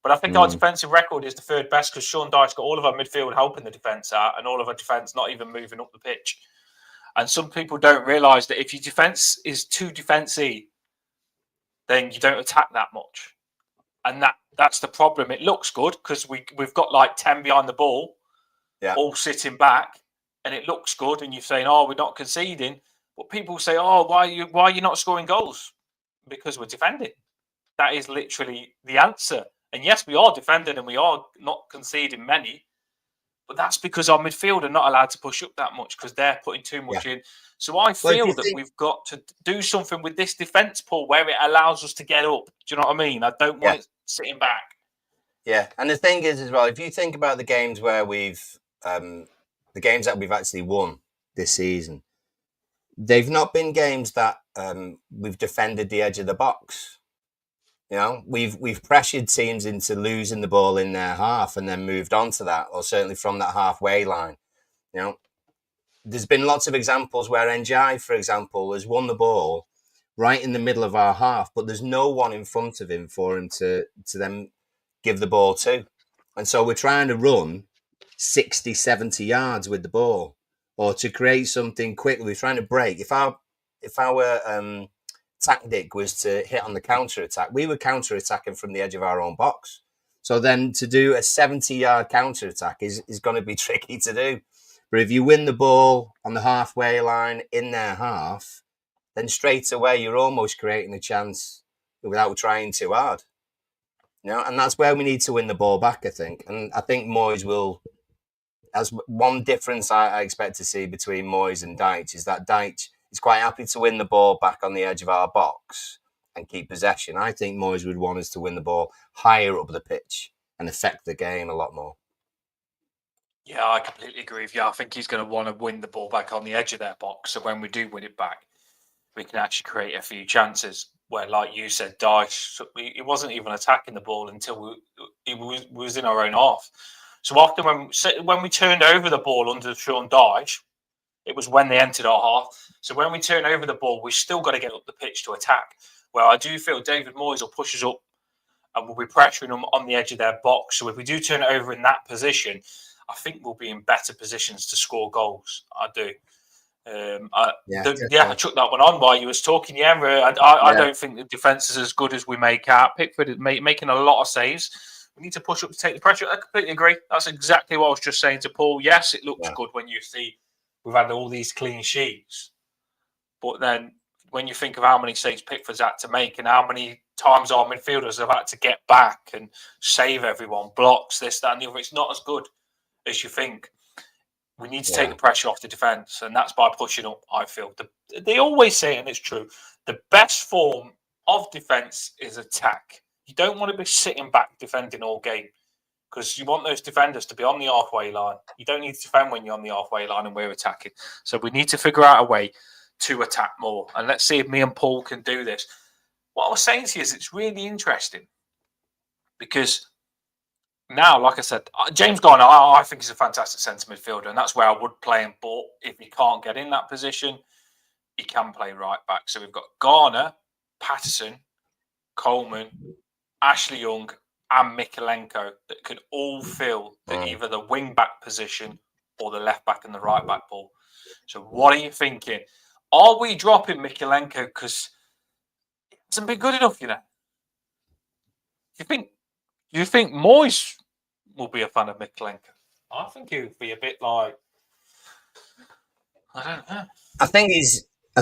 But I think our defensive record is the 3rd best because Sean Dyche got all of our midfield helping the defence out and all of our defence not even moving up the pitch. And some people don't realise that if your defence is too defensive, then you don't attack that much. And that's the problem. It looks good because we've got like 10 behind the ball, all sitting back, and it looks good. And you're saying, oh, we're not conceding. But people say, oh, why are you not scoring goals? Because we're defending. That is literally the answer. And yes, we are defending and we are not conceding many, but that's because our midfield are not allowed to push up that much because they're putting too much in. So I feel that we've got to do something with this defence, Paul, where it allows us to get up. Do you know what I mean? I don't want it sitting back. Yeah, and the thing is as well, if you think about the games where the games that we've actually won this season, they've not been games that we've defended the edge of the box. You know, we've pressured teams into losing the ball in their half and then moved on to that, or certainly from that halfway line. You know, there's been lots of examples where NGI, for example, has won the ball right in the middle of our half, but there's no one in front of him for him to then give the ball to. And so we're trying to run 60, 70 yards with the ball, or to create something quickly. We're trying to break. If our tactic was to hit on the counter-attack, we were counter-attacking from the edge of our own box. So then to do a 70-yard counter-attack is going to be tricky to do. But if you win the ball on the halfway line in their half, then straight away you're almost creating a chance without trying too hard. You know, and that's where we need to win the ball back, I think. And I think Moyes will, as one difference I expect to see between Moyes and Dyche is that Dyche is quite happy to win the ball back on the edge of our box and keep possession. I think Moyes would want us to win the ball higher up the pitch and affect the game a lot more. Yeah, I completely agree with you. I think he's going to want to win the ball back on the edge of their box. So when we do win it back, we can actually create a few chances where, like you said, Dyche, he wasn't even attacking the ball until he was in our own half. So often when we turned over the ball under Sean Dyche, It was when they entered our half. So when we turn over the ball, we've still got to get up the pitch to attack. Well, I do feel David Moyes will push us up and we'll be pressuring them on the edge of their box. So if we do turn it over in that position, I think we'll be in better positions to score goals. I do. I took that one on while you was talking. I don't think the defence is as good as we make out. Pickford is making a lot of saves. We need to push up to take the pressure. I completely agree. That's exactly what I was just saying to Paul. Yes, it looks good when you see we've had all these clean sheets, but then when you think of how many saves Pickford's had to make and how many times our midfielders have had to get back and save everyone, blocks, this, that, and the other, it's not as good as you think. We need to take the pressure off the defence, and that's by pushing up, I feel. They always say, and it's true, the best form of defence is attack. You don't want to be sitting back defending all game because you want those defenders to be on the halfway line. You don't need to defend when you're on the halfway line and we're attacking. So we need to figure out a way to attack more. And let's see if me and Paul can do this. What I was saying to you is it's really interesting because now, like I said, James Garner, I think he's a fantastic centre midfielder, and that's where I would play him. But if he can't get in that position, he can play right back. So we've got Garner, Patterson, Coleman, Ashley Young, and Mikalenko that can all fill either the wing back position or the left back and the right back ball. So what are you thinking? Are we dropping Mikalenko because it hasn't been good enough, Do you think Moyes will be a fan of Mikalenko? I think he would be a bit like, I don't know. I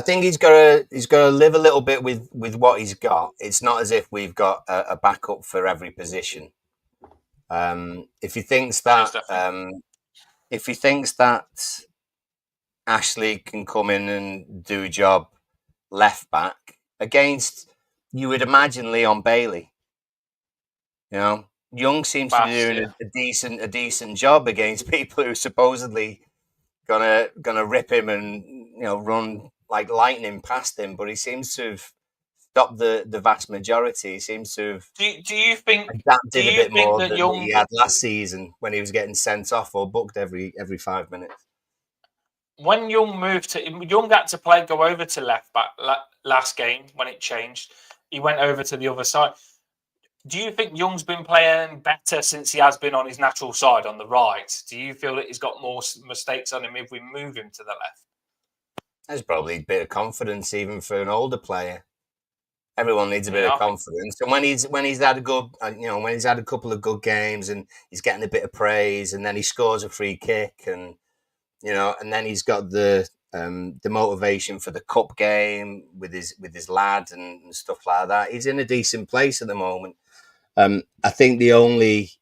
think he's got to live a little bit with what he's got. It's not as if we've got a backup for every position. If he thinks that Ashley can come in and do a job left back against, you would imagine, Leon Bailey. Young seems to be doing a decent job against people who are supposedly gonna rip him and run like lightning past him, but he seems to have stopped the vast majority. He seems to have do you think adapted a bit more than he had last season when he was getting sent off or booked every 5 minutes. When Young had to go over to left back last game when it changed. He went over to the other side. Do you think Young's been playing better since he has been on his natural side on the right? Do you feel that he's got more mistakes on him if we move him to the left? There's probably a bit of confidence even for an older player. Everyone needs a bit of confidence, and when he's had a good, when he's had a couple of good games and he's getting a bit of praise, and then he scores a free kick, and and then he's got the motivation for the cup game with his lad and stuff like that. He's in a decent place at the moment. I think the only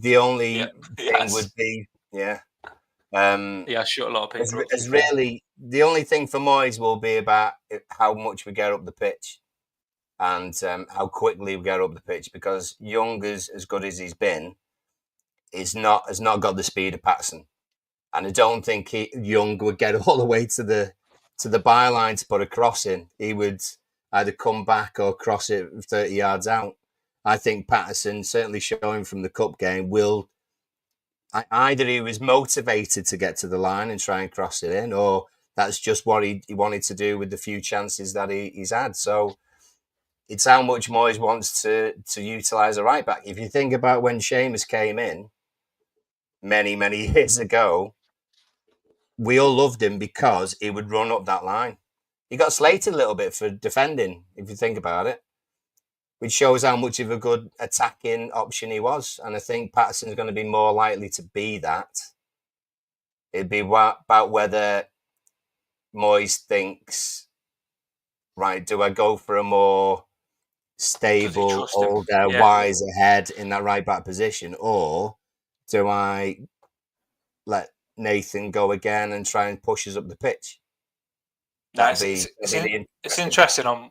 thing would be sure, a lot of people. Really, the only thing for Moyes will be about how much we get up the pitch and how quickly we get up the pitch, because Young, as good as he's been, has not got the speed of Patterson, and I don't think Young would get all the way to the byline to put a cross in. He would either come back or cross it 30 yards out. I think Patterson, certainly showing from the cup game, will either he was motivated to get to the line and try and cross it in, or that's just what he wanted to do with the few chances that he's had. So it's how much Moyes wants to utilise a right back. If you think about when Seamus came in many, many years ago, we all loved him because he would run up that line. He got slated a little bit for defending, if you think about it, which shows how much of a good attacking option he was. And I think Patterson's going to be more likely to be that. It'd be about whether Moyes thinks, right, do I go for a more stable, older, wiser head in that right back position, or do I let Nathan go again and try and push us up the pitch? It's interesting on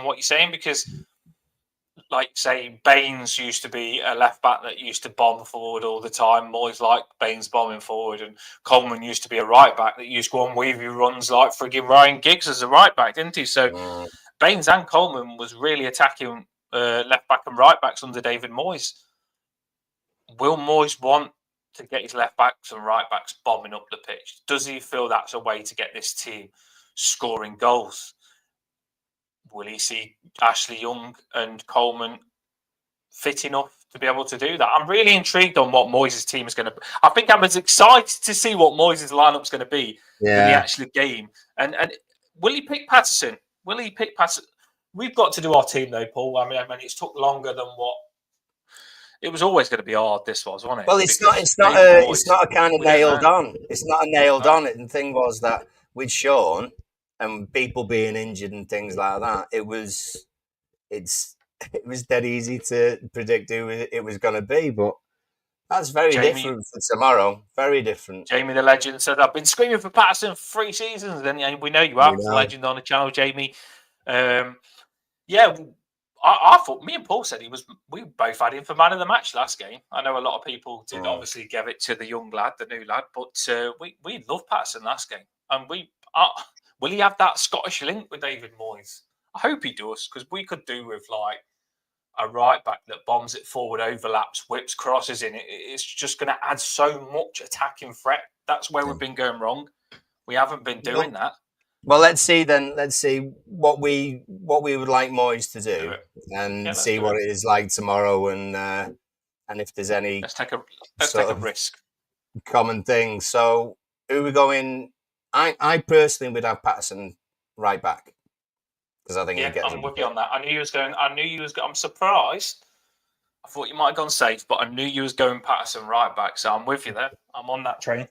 what you're saying, because, like, say, Baines used to be a left back that used to bomb forward all the time. Moyes liked Baines bombing forward, and Coleman used to be a right back that used to go on wavy runs like frigging Ryan Giggs as a right back, didn't he? So Baines and Coleman was really attacking left back and right backs under David Moyes. Will Moyes want to get his left backs and right backs bombing up the pitch? Does he feel that's a way to get this team scoring goals? Will he see Ashley Young and Coleman fit enough to be able to do that? I'm really intrigued on what Moyes' team is going to. I think I'm as excited to see what Moyes' lineup's going to be than the actual game. And will he pick Patterson? Will he pick Patterson? We've got to do our team though, Paul. I mean, it's took longer than what it was always going to be hard. This was, wasn't it? Well, it's not a kind of nailed on. It's not a nailed on. And the thing was that with Sean and people being injured and things like that, it was dead easy to predict who it was going to be. But that's very different for tomorrow. Very different. Jamie the legend said, "I've been screaming for Patterson for 3 seasons," and we know you have. The legend on the channel, Jamie. I thought me and Paul said we both had him for man of the match last game. I know a lot of people did obviously give it to the young lad, the new lad, but we loved Patterson last game. And will he have that Scottish link with David Moyes? I hope he does, because we could do with like a right back that bombs it forward, overlaps, whips crosses in. It's just going to add so much attacking threat. That's where we've been going wrong. We haven't been doing that. Well, let's see then. Let's see what we would like Moyes to do, and see what it is like tomorrow, and if there's any. Let's take a risk. Common thing. So who are we going? I personally would have Patterson right back, because I think I'm with you on that. I knew you was going. I'm surprised. I thought you might have gone safe, but I knew you was going Patterson right back. So I'm with you there. I'm on that train.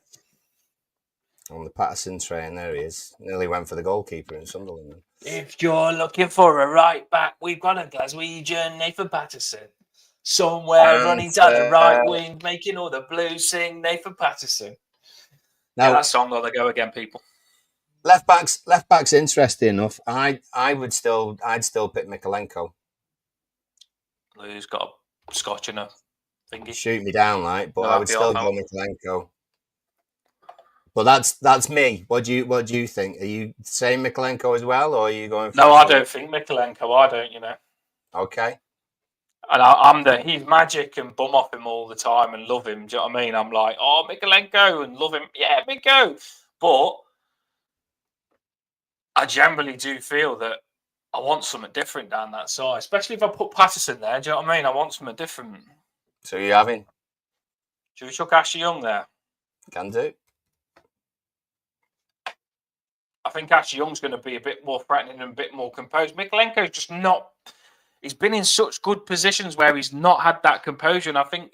On the Patterson train, there he is. Nearly went for the goalkeeper in Sunderland. If you're looking for a right back, we've got a Glaswegian, Nathan Patterson. Somewhere running down the right wing, making all the Blues sing, Nathan Patterson. Now, that song on the go again, people. Left back's interesting enough. I'd still pick Mikalenko. Who's got a scotch and a thingy. Shoot me down, but I would still go Mikalenko. But that's me. What do you think? Are you saying Mikalenko as well, or are you going? No, I don't think Mikalenko. I don't. Okay. And he's magic and bum off him all the time and love him. Do you know what I mean? I'm like, oh, Mikalenko, and love him. Yeah, Miko. But I generally do feel that I want something different down that side, especially if I put Patterson there. Do you know what I mean? I want something different. So you're having? Should we chuck Ashley Young there? Can do. I think Ashley Young's going to be a bit more threatening and a bit more composed. Mikalenko's just not. He's been in such good positions where he's not had that composure. And I think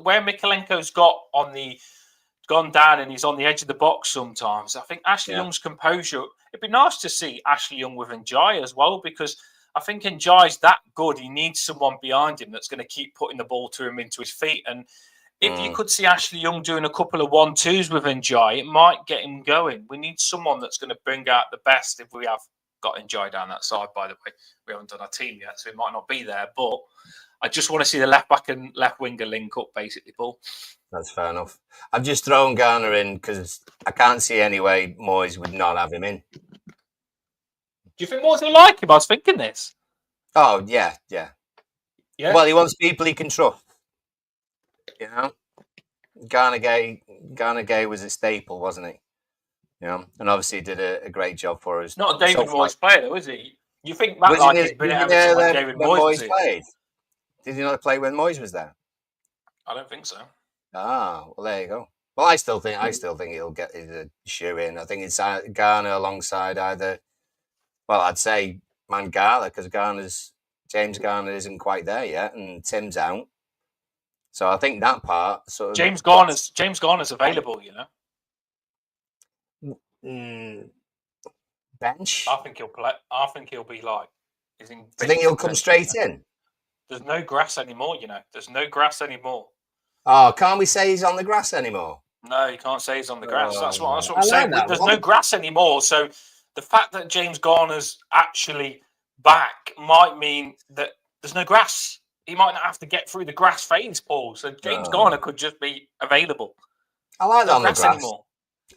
where Mikalenko's gone down and he's on the edge of the box sometimes, I think Ashley Young's composure. It'd be nice to see Ashley Young with Njai as well, because I think Njai's that good. He needs someone behind him that's going to keep putting the ball to him into his feet. And if you could see Ashley Young doing a couple of 1-2s with Njai, it might get him going. We need someone that's going to bring out the best. If we have got Njai down that side, by the way, we haven't done our team yet, so it might not be there. But I just want to see the left back and left winger link up, basically, Paul. That's fair enough. I've just thrown Garner in because I can't see any way Moyes would not have him in. Do you think Moyes will like him? I was thinking this. Oh, yeah. Well, he wants people he can trust. Garner Gay was a staple, wasn't he? And obviously did a great job for us. Not a David Moyes player, though, is he? You think Matt like he's been at Everton when David Moyes played? Did he not play when Moyes was there? I don't think so. Ah, well, there you go. Well, I still think he'll get his shoe in. I think it's Garner alongside either. Well, I'd say Mangala, because James Garner isn't quite there yet, and Tim's out. So I think that part sort of James Garner's available, bench. I think he'll play. I think he'll be like. I think he'll come straight in. There's no grass anymore, There's no grass anymore. Oh, can't we say he's on the grass anymore? No, you can't say he's on the grass. That's what I'm saying. There's no grass anymore. So the fact that James Garner's actually back might mean that there's no grass. He might not have to get through the grass phase, Paul. So James Garner could just be available. I like that on the grass anymore.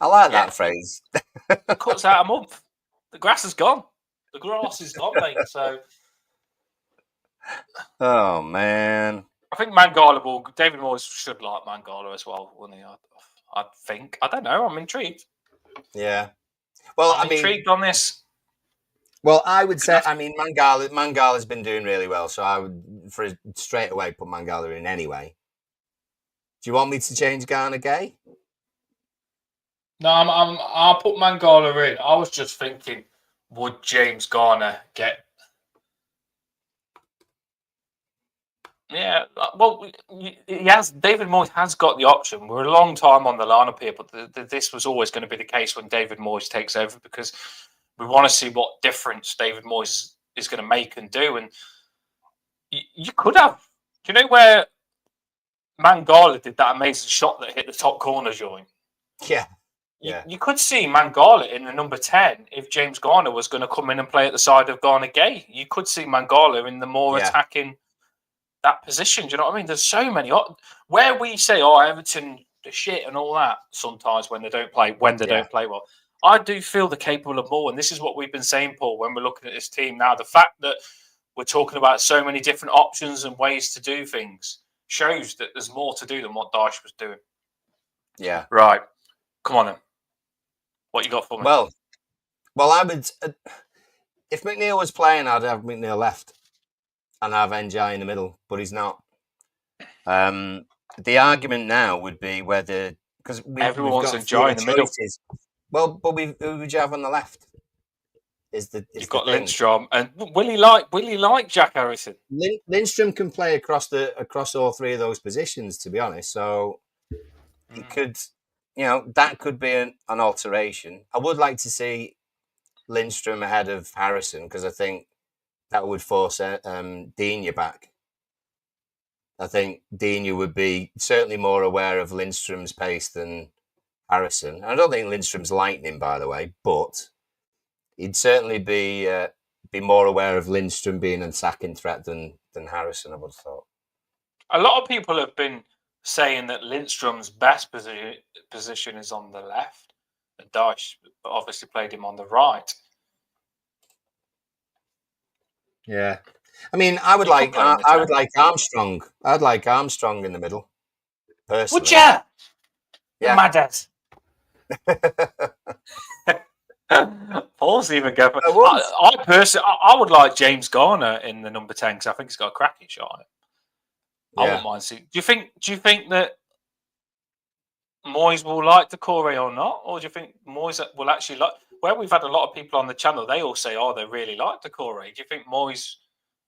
I like that phrase. It cuts out a month. The grass is gone. The grass is gone, mate. So. Oh man. I think Mangala will. David Moyes should like Mangala as well, wouldn't he? I think. I don't know. I'm intrigued. Yeah. Well, I'm intrigued on this. Well, I would say, Mangala's been doing really well, so I would, straight away, put Mangala in anyway. Do you want me to change Garner Gay? No, I'll put Mangala in. I was just thinking, would James Garner get? Yeah, well, he has. David Moyes has got the option. We're a long time on the lineup here, but this was always going to be the case when David Moyes takes over because we want to see what difference David Moyes is going to make and do. And you could have. Do you know where Mangala did that amazing shot that hit the top corner joint? Yeah. You could see Mangala in the number 10 if James Garner was going to come in and play at the side of Garner Gay. You could see Mangala in the more attacking that position. Do you know what I mean? There's so many where we say, "Oh, Everton the shit" and all that. Sometimes when they don't play well, I do feel they're capable of more. And this is what we've been saying, Paul, when we're looking at this team now. The fact that we're talking about so many different options and ways to do things shows that there's more to do than what Dyche was doing. Yeah. Right. Come on then. What you got for me? Well, I would. If McNeil was playing, I'd have McNeil left, and have NJ in the middle. But he's not. The argument now would be whether because everyone wants NJ in the middle. Well, but who would you have on the left? You've got Lindstrom, and will he like Jack Harrison? Lindstrom can play across all three of those positions. To be honest, so he could. That could be an alteration. I would like to see Lindstrom ahead of Harrison because I think that would force Digne back. I think Digne would be certainly more aware of Lindstrom's pace than Harrison. I don't think Lindstrom's lightning, by the way, but he'd certainly be more aware of Lindstrom being an attacking threat than Harrison, I would have thought. A lot of people have been saying that Lindstrom's best position is on the left. And Dyche obviously played him on the right. Yeah. I mean, I would like Armstrong. I'd like Armstrong in the middle. Personally. Would you? Yeah. Mad ass. Paul's even go for. I personally, I would like James Garner in the number 10 because I think he's got a cracking shot on it. I wouldn't mind seeing. Do you think that Moyes will like Decore or not, or do you think Moyes will actually like? Where we've had a lot of people on the channel, they all say, "Oh, they really like Decore." Do you think Moyes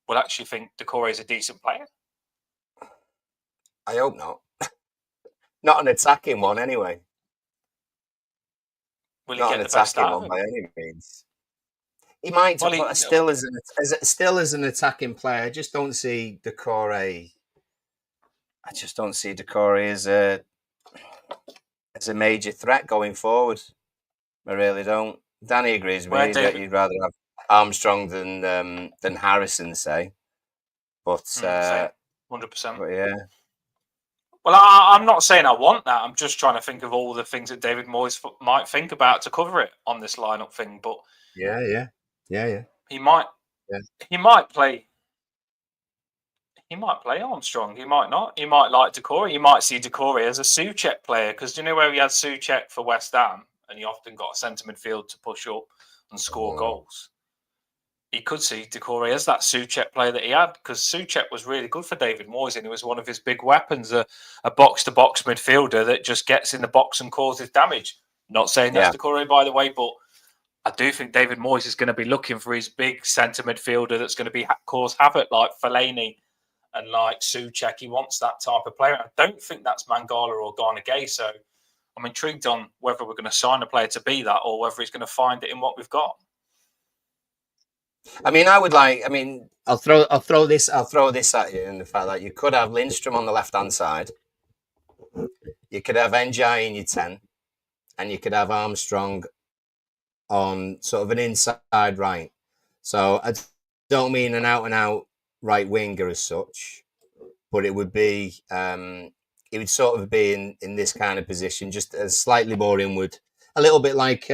will actually think Decore is a decent player? I hope not. Not an attacking one, anyway. Will he get the best out of him? By any means. He might still as an attacking player. I just don't see Decore. I just don't see Decore as a major threat going forward. I really don't. Danny agrees with me that you'd rather have Armstrong than Harrison, say. But 100%. But yeah. Well, I'm not saying I want that. I'm just trying to think of all the things that David Moyes might think about to cover it on this lineup thing. But yeah. He might play. He might play Armstrong. He might not. He might like Decore. He might see Decore as a Souček player because do you know where he had Souček for West Ham, and he often got a centre midfield to push up and score goals. He could see Decore as that Souček player that he had because Souček was really good for David Moyes and it was one of his big weapons, a box-to-box midfielder that just gets in the box and causes damage. Not saying that's Decore, by the way, but I do think David Moyes is going to be looking for his big centre midfielder that's going to be cause havoc like Fellaini and like Souček. He wants that type of player. I don't think that's Mangala or Garner Gay, so I'm intrigued on whether we're going to sign a player to be that or whether he's going to find it in what we've got. I mean, I'll throw this at you in the fact that you could have Lindstrom on the left-hand side, you could have NJ in your 10, and you could have Armstrong on sort of an inside right. So I don't mean an out-and-out right winger as such, but it would be it would sort of be in this kind of position, just a slightly more inward, a little bit like.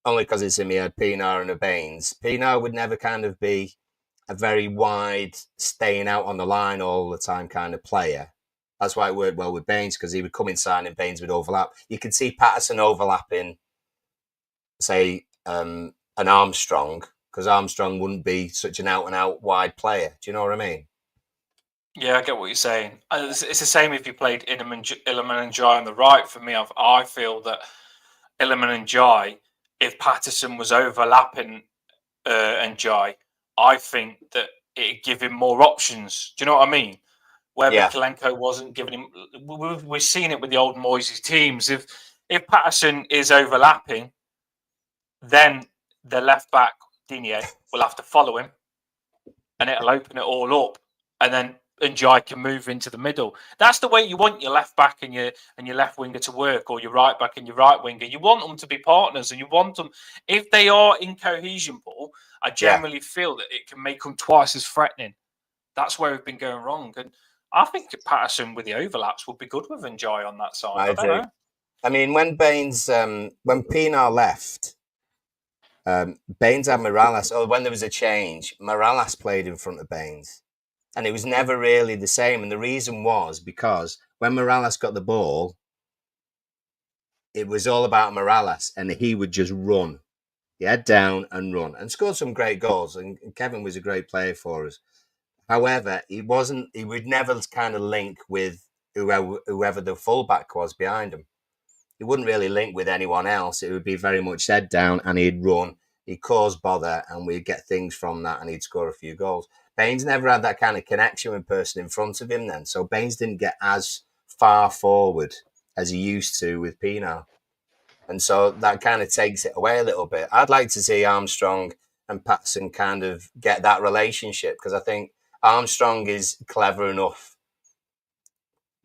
Only because it's in my head, Pienaar and Baines. Pienaar would never kind of be a very wide, staying out on the line all the time kind of player. That's why it worked well with Baines, because he would come inside and Baines would overlap. You could see Patterson overlapping, say, an Armstrong, because Armstrong wouldn't be such an out-and-out wide player. Do you know what I mean? Yeah, I get what you're saying. It's the same if you played Illiman and Jai on the right. For me, I feel that Illiman and Jai, if Patterson was overlapping and Jai, I think that it'd give him more options. Do you know what I mean? Where Yeah. Mikalenko wasn't giving him. We've seen it with the old Moyes teams. If Patterson is overlapping, then the left back Digne will have to follow him, and it'll open it all up, and then Njai can move into the middle. That's the way you want your left back and your left winger to work, or your right back and your right winger. You want them to be partners, and you want them, if they are in cohesion, Paul, I generally feel that it can make them twice as threatening. That's where we've been going wrong. And I think Patterson with the overlaps would be good with Njai on that side. I don't know. I mean, when Baines, when Pienaar left, Baines had Morales. Or when there was a change, Morales played in front of Baines. And it was never really the same. And the reason was because when Morales got the ball, it was all about Morales, and he would just run. He head down and run, and scored some great goals. And Kevin was a great player for us. However, he would never kind of link with whoever the fullback was behind him. He wouldn't really link with anyone else. It would be very much head down, and he'd run. He'd cause bother, and we'd get things from that, and he'd score a few goals. Baines never had that kind of connection with person in front of him then. So Baines didn't get as far forward as he used to with Pienaar. And so that kind of takes it away a little bit. I'd like to see Armstrong and Patterson kind of get that relationship, because I think Armstrong is clever enough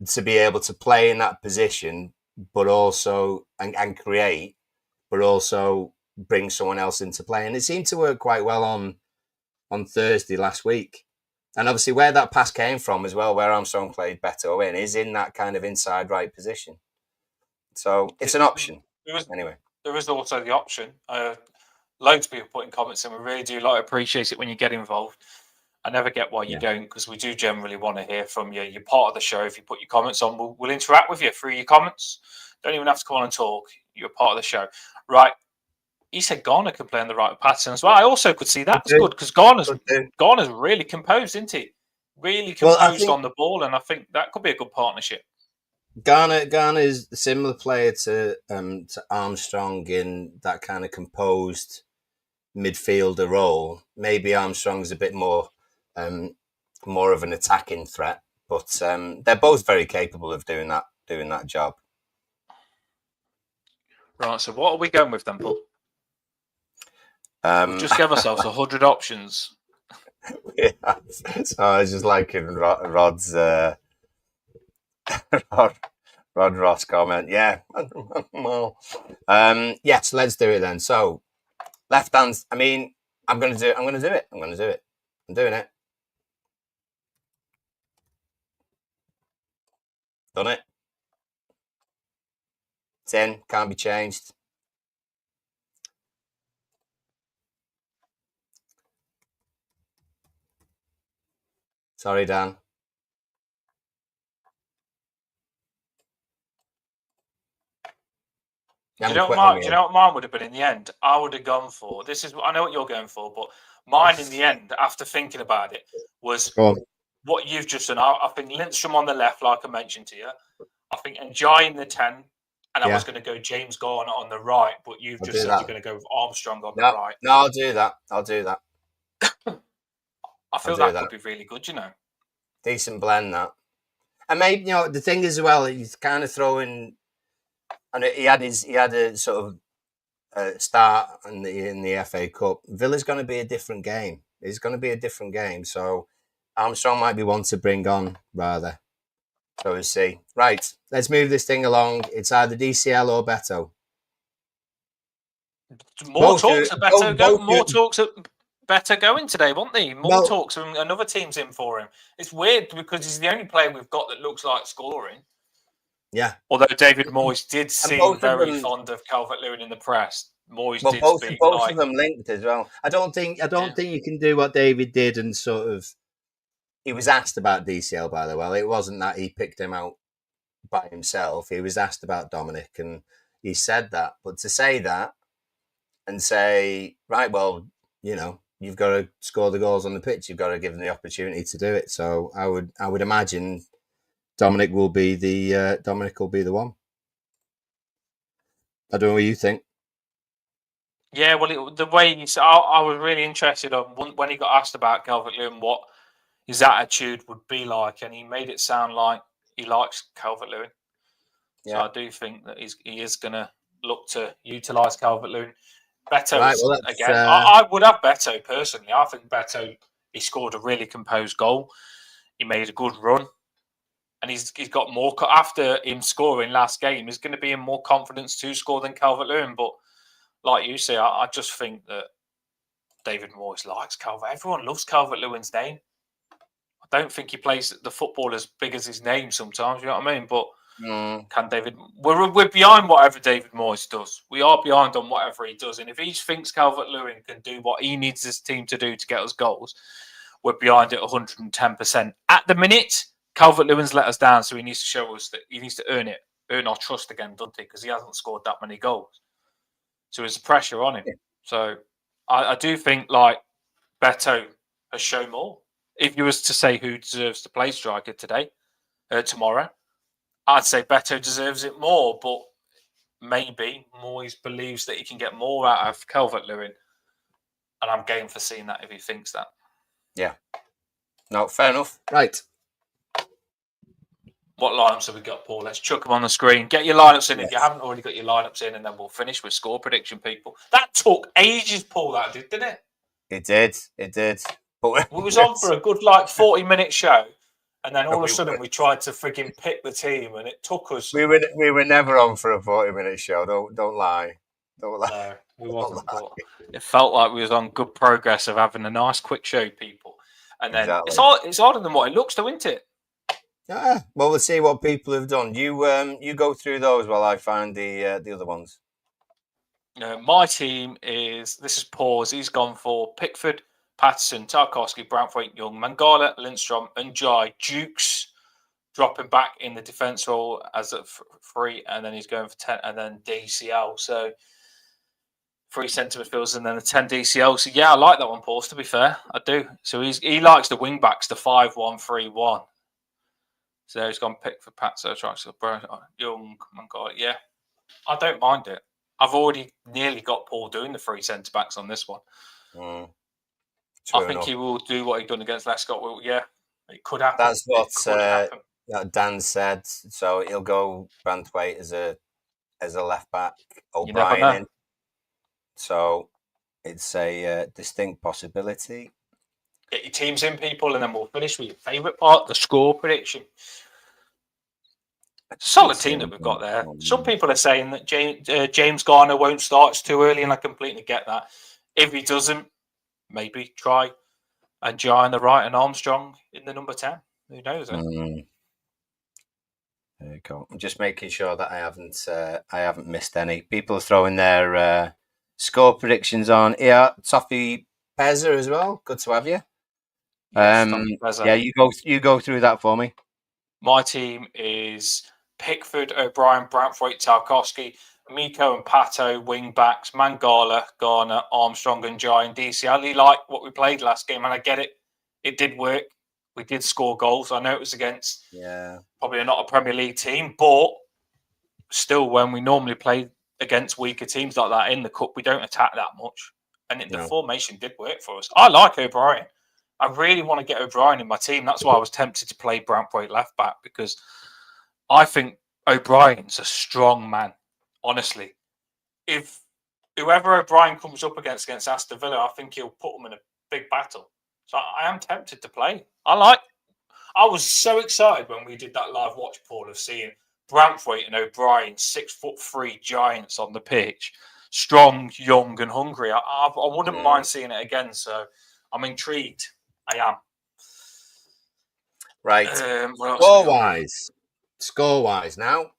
to be able to play in that position, but also and create, but also bring someone else into play. And it seemed to work quite well on Thursday last week. And obviously where that pass came from as well, where Armstrong played Beto in, is in that kind of inside right position. So it's an option. Anyway. There is also the option. Loads of people putting comments in. We really do appreciate it when you get involved. I never get why you don't, because we do generally want to hear from you. You're part of the show. If you put your comments on, we'll interact with you through your comments. Don't even have to come on and talk. You're part of the show. Right. He said Garner could play on the right with Patterson as well. I also could see that as good, because Garner's really composed, isn't he? Really composed on the ball, and I think that could be a good partnership. Garner is a similar player to Armstrong in that kind of composed midfielder role. Maybe Armstrong's a bit more of an attacking threat, but they're both very capable of doing that job. Right. So what are we going with then, Paul? We just give ourselves 100 options. Yeah. So I was just liking Rod's Rod Ross comment. Yeah. Well, so let's do it then. So left hands. I mean, I'm going to do it. I'm doing it. Done it. It's in. Can't be changed. Sorry, Dan. Do you know what mine would have been in the end? I would have gone for, I know what you're going for, but mine in the end, after thinking about it, was what you've just done. I think Lindstrom on the left, like I mentioned to you. I think Njai in the 10, and I was going to go James Garner on the right, but you've just said you're going to go with Armstrong on the right. No, I'll do that. I feel that could be really good, you know. Decent blend, that. And maybe, the thing is, well, he's kind of throwing, and he had a sort of start in the FA Cup. Villa's going to be a different game. It's going to be a different game. So Armstrong might be one to bring on, rather. So we'll see. Right, let's move this thing along. It's either DCL or Beto. More talks at Beto going today, won't they? More talks, and another team's in for him. It's weird because he's the only player we've got that looks like scoring. Yeah. Although David Moyes did seem very fond of Calvert-Lewin in the press. Moyes Well, did speak both like, of them linked as well. I don't think yeah, you can do what David did and sort of. He was asked about DCL, by the way. It wasn't that he picked him out by himself. He was asked about Dominic, and he said that. But to say that and say, right, well, you've got to score the goals on the pitch. You've got to give them the opportunity to do it. So I would imagine Dominic will be the one. I don't know what you think. yeah. Well, the way I was really interested on when he got asked about Calvert-Lewin, what his attitude would be like, and he made it sound like he likes Calvert-Lewin. So Yeah. I do think that he is going to look to utilise Calvert-Lewin. Beto Right. is, Well, that's again, I would have Beto personally. I think Beto, he scored a really composed goal. He made a good run. And he's got more, after him scoring last game, he's going to be in more confidence to score than Calvert-Lewin. But like you say, I just think that David Moyes likes Calvert. Everyone loves Calvert-Lewin's name. I don't think he plays the football as big as his name sometimes, you know what I mean? But can David... We're behind whatever David Moyes does. We are behind on whatever he does. And if he thinks Calvert-Lewin can do what he needs his team to do to get us goals, we're behind it 110%. At the minute, Calvert-Lewin's let us down, so he needs to show us that he needs to earn our trust again, doesn't he? Because he hasn't scored that many goals. So there's pressure on him. Yeah. So I do think, like, Beto has shown more. If you was to say who deserves to play striker tomorrow, I'd say Beto deserves it more, but maybe Moyes believes that he can get more out of Calvert-Lewin, and I'm game for seeing that if he thinks that. Yeah. No, fair enough. Right. What lineups have we got, Paul? Let's chuck them on the screen. Get your lineups in if you haven't already got your lineups in, and then we'll finish with score prediction, people. That took ages, Paul, that didn't it? It did. But we was on for a good 40-minute show, and then all of a sudden we tried to frigging pick the team, and it took us. We were never on for a 40-minute show. Don't lie. Don't lie. No, we wasn't. But it felt like we was on good progress of having a nice quick show, people. And then it's harder than what it looks, though, isn't it? Yeah. Well, we'll see what people have done. You go through those while I find the other ones. My team this is Paul's. He's gone for Pickford, Patterson, Tarkowski, Branthwaite, Young, Mangala, Lindstrom, and Jai. Dukes dropping back in the defence role as a free, and then he's going for 10, and then DCL. So 3 centre midfielders and then a 10 DCL. So yeah, I like that one, Paul. To be fair, I do. So he likes the wing backs, the 5-1-3-1. So he's gone pick for Patso, Young, Mangala. Yeah, I don't mind it. I've already nearly got Paul doing the 3 centre backs on this one. I think he will do what he done against Lescott. Well, yeah, it could happen. That's what Dan said. So he'll go Branthwaite as a left back, O'Brien in. So it's a distinct possibility. Get your teams in, people, and then we'll finish with your favourite part, the score prediction. Solid team that we've got there. Some people are saying that James Garner won't start. It's too early, and I completely get that. If he doesn't, maybe try and Jai on the right and Armstrong in the number 10. Who knows? There you go. I'm just making sure that I haven't missed any. People are throwing their score predictions on. Yeah, Toffee Pezza as well. Good to have you. Yes, yeah, you go through that for me. My team is Pickford, O'Brien, Branthwaite, Tarkowski, Miko and Pato, wing backs, Mangala, Garner, Armstrong and Jai and DC. I really like what we played last game, and I get it. It did work. We did score goals. I know it was against probably not a Premier League team, but still, when we normally play against weaker teams like that in the cup, we don't attack that much. And the formation did work for us. I like O'Brien. I really want to get O'Brien in my team. That's why I was tempted to play Branthwaite left back, because I think O'Brien's a strong man. Honestly, if whoever O'Brien comes up against Aston Villa, I think he'll put them in a big battle. So I am tempted to play. I was so excited when we did that live watch, Paul, of seeing Branthwaite and O'Brien, 6'3" giants on the pitch, strong, young, and hungry. I wouldn't mind seeing it again. So I'm intrigued. I am. Right. Score wise now.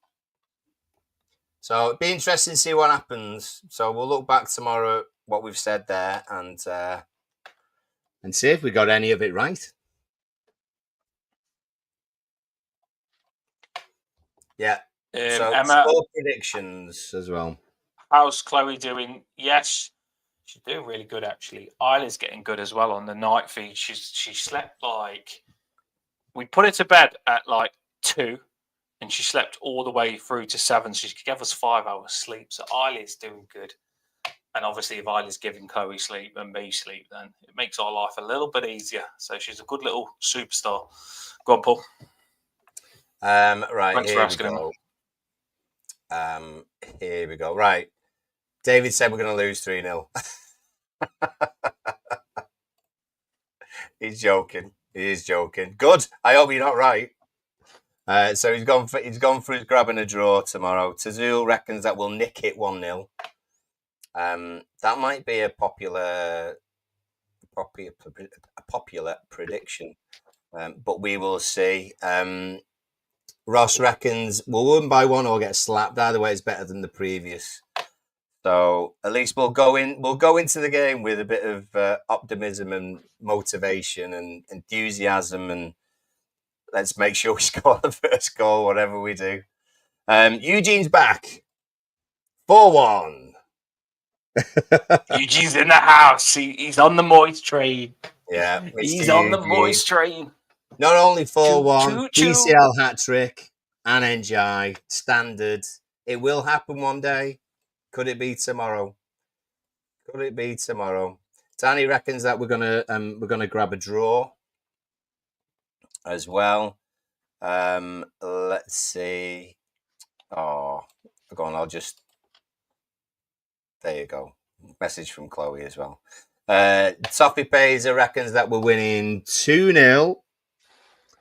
So it'd be interesting to see what happens. So we'll look back tomorrow at what we've said there and see if we got any of it right. Yeah. So Emma, score predictions as well. how's Chloe doing? Yes, she's doing really good actually. Isla's getting good as well on the night feed. She slept like, we put her to bed at like 2, and she slept all the way through to 7. So she gave us 5 hours sleep. So Isla's doing good. And obviously, if Isla's giving Chloe sleep and me sleep, then it makes our life a little bit easier. So she's a good little superstar. Go on, Paul. Right, Thanks for asking him. Here we go. Right. David said we're going to lose 3-0. He's joking. He is joking. Good. I hope you're not right. So he's gone for his grabbing a draw tomorrow. Tazul reckons that we'll nick it 1-0. That might be a popular prediction, but we will see. Ross reckons we'll win by 1 or get slapped. Either way, it's better than the previous. So at least we'll go into the game with a bit of optimism and motivation and enthusiasm, and let's make sure we score the first goal, whatever we do. Eugene's back. 4-1. Eugene's in the house. He's on the Moyes train. Yeah, he's on the Moyes train. Not only 4-1, DCL hat-trick and NGI, standard. It will happen one day. Could it be tomorrow? Tani reckons that we're gonna grab a draw as well. Let's see. Oh, go on. There you go. Message from Chloe as well. Toffee Paiser reckons that we're winning 2-0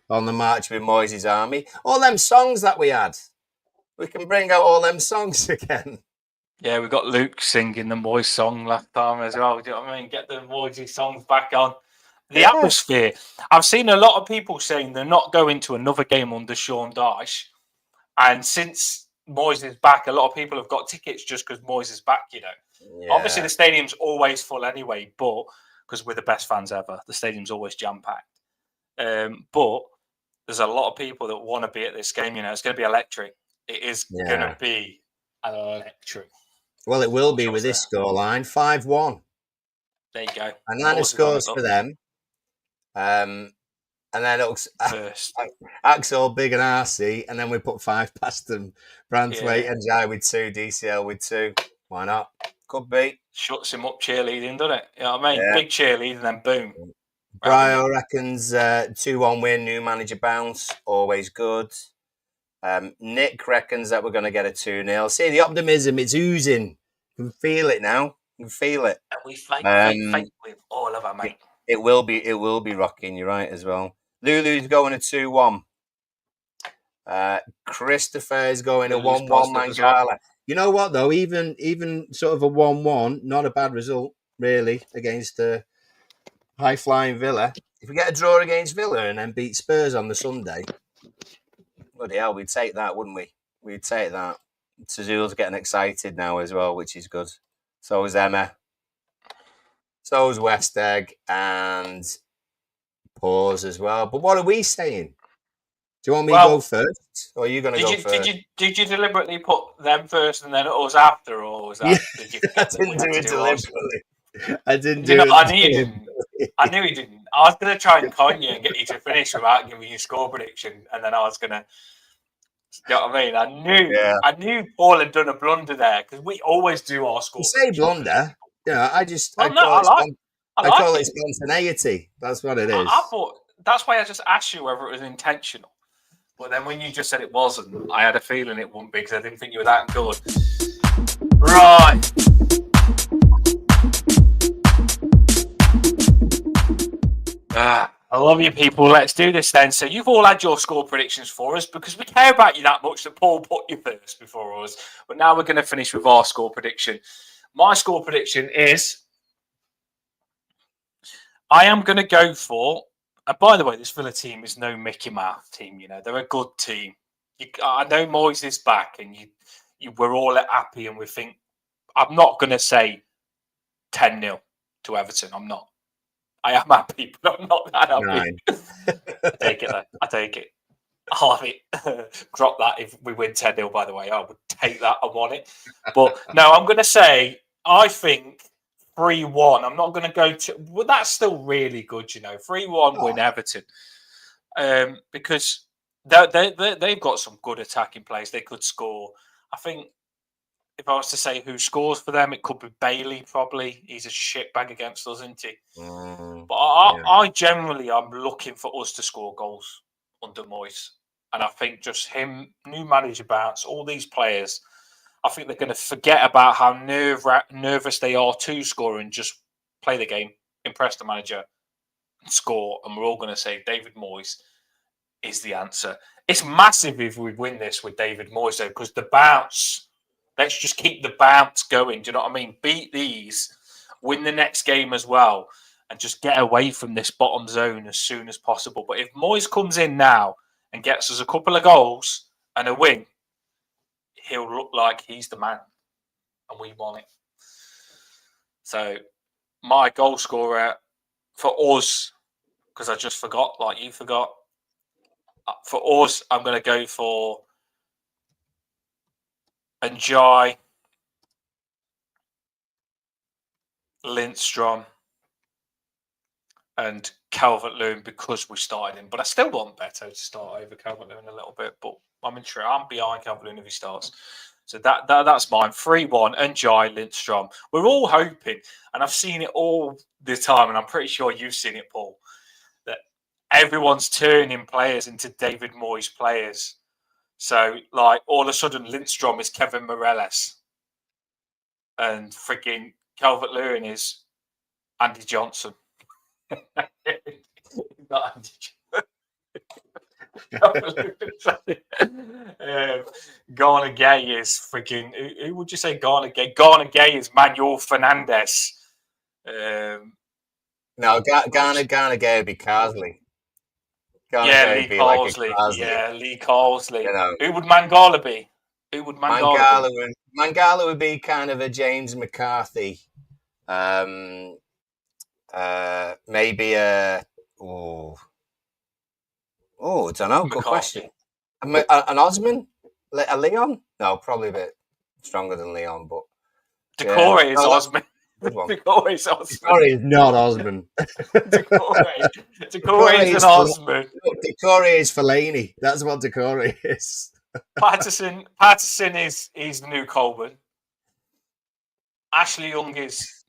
on the march with Moyes' army. All them songs that we had. We can bring out all them songs again. Yeah, we got Luke singing the Moyes song last time as well. Do you know what I mean? Get the Moyes songs back on. The atmosphere. I've seen a lot of people saying they're not going to another game under Sean Dyche. And since Moyes is back, a lot of people have got tickets just because Moyes is back, you know. Yeah. Obviously, the stadium's always full anyway, but because we're the best fans ever, the stadium's always jam-packed. But there's a lot of people that want to be at this game, you know. It's going to be electric. It is going to be electric. Well, it will be with this scoreline, 5-1. There you go. And Nana scores for them. And then Axel, Big and RC, and then we put 5 past them. Branthwaite and Jai with 2, DCL with 2. Why not? Could be. Shuts him up cheerleading, doesn't it? You know what I mean? Yeah. Big cheerleading, and then boom. Brio reckons 2-1 win, new manager bounce, always good. Nick reckons that we're going to get a 2-0. See, the optimism, it's oozing. You can feel it now. You can feel it. And we fight with all of our mate. It will be rocking. You're right as well. Lulu's going a 2-1. Christopher is going a 1-1 Mangala. Well. You know what though? Even sort of a 1-1, not a bad result really against a high flying Villa. If we get a draw against Villa and then beat Spurs on the Sunday, bloody hell, we'd take that, wouldn't we? We'd take that. Tazul's getting excited now as well, which is good. So is Emma. So is West Egg and Pause as well. But what are we saying? Do you want me to go first, or are you going to go first? Did you deliberately put them first and then us after, or was that? Did you I didn't do it deliberately. I didn't do it. I knew you didn't. I knew he didn't. I was going to try and con you and get you to finish without giving you a score prediction, and then I was going to. You know what I mean? I knew Paul had done a blunder there because we always do our score. You say blunder. You know, I call it spontaneity. That's what it is. I thought that's why I just asked you whether it was intentional. But then when you just said it wasn't, I had a feeling it wouldn't be because I didn't think you were that good. Right. I love you people. Let's do this then. So you've all had your score predictions for us because we care about you that much that Paul put you first before us. But now we're going to finish with our score prediction. My score prediction is I am going to go for, and by the way, this Villa team is no Mickey Mouse team. You know, they're a good team. I know Moyes is back, and we're all happy and we think, I'm not going to say 10-0 to Everton. I'm not. I am happy, but I'm not that happy. 9. I take it, though. I take it. I'll have it. Drop that if we win 10-0, by the way. I would take that. I want it. But no, I'm going to say, I think 3-1. I'm not going to go to... Well, that's still really good, 3-1 win Everton. Because they've got some good attacking players. They could score. I think if I was to say who scores for them, it could be Bailey, probably. He's a shitbag against us, isn't he? But I generally, I'm looking for us to score goals under Moyes. And I think just him, new manager bounce, all these players, I think they're going to forget about how nervous they are to score and just play the game, impress the manager, and score. And we're all going to say David Moyes is the answer. It's massive if we win this with David Moyes, though, because the bounce, let's just keep the bounce going. Do you know what I mean? Beat these, win the next game as well, and just get away from this bottom zone as soon as possible. But if Moyes comes in now and gets us a couple of goals and a win, he'll look like he's the man, and we want it. So my goal scorer for us, because I just forgot, like you forgot, for us, I'm going to go for Njai, Lindstrom, and Calvert-Lewin because we started him. But I still want Beto to start over Calvert-Lewin a little bit. But I'm behind Calvert-Lewin if he starts. So that's mine. 3-1, Njai, Lindstrom. We're all hoping, and I've seen it all the time, and I'm pretty sure you've seen it, Paul, that everyone's turning players into David Moyes players. So, like, all of a sudden, Lindstrom is Kevin Morales. And freaking Calvert-Lewin is Andy Johnson. Not Andy Johnson. Garner Gay is freaking... Who would you say Garner Gay? Garner Gay is Manuel Fernandez. No, Garner Gay would be Carsley. Lee Carsley. Lee Carsley. Who would Mangala be? Mangala would be kind of a James McCarthy. Maybe a... I don't know. Good question. An Osman? A Leon? No, probably a bit stronger than Leon, but... Decore is Osman. Decore is not Osman. Decore is an Osman. Decore is Fellaini. That's what Decore is. Patterson is new Colburn. Ashley Young is...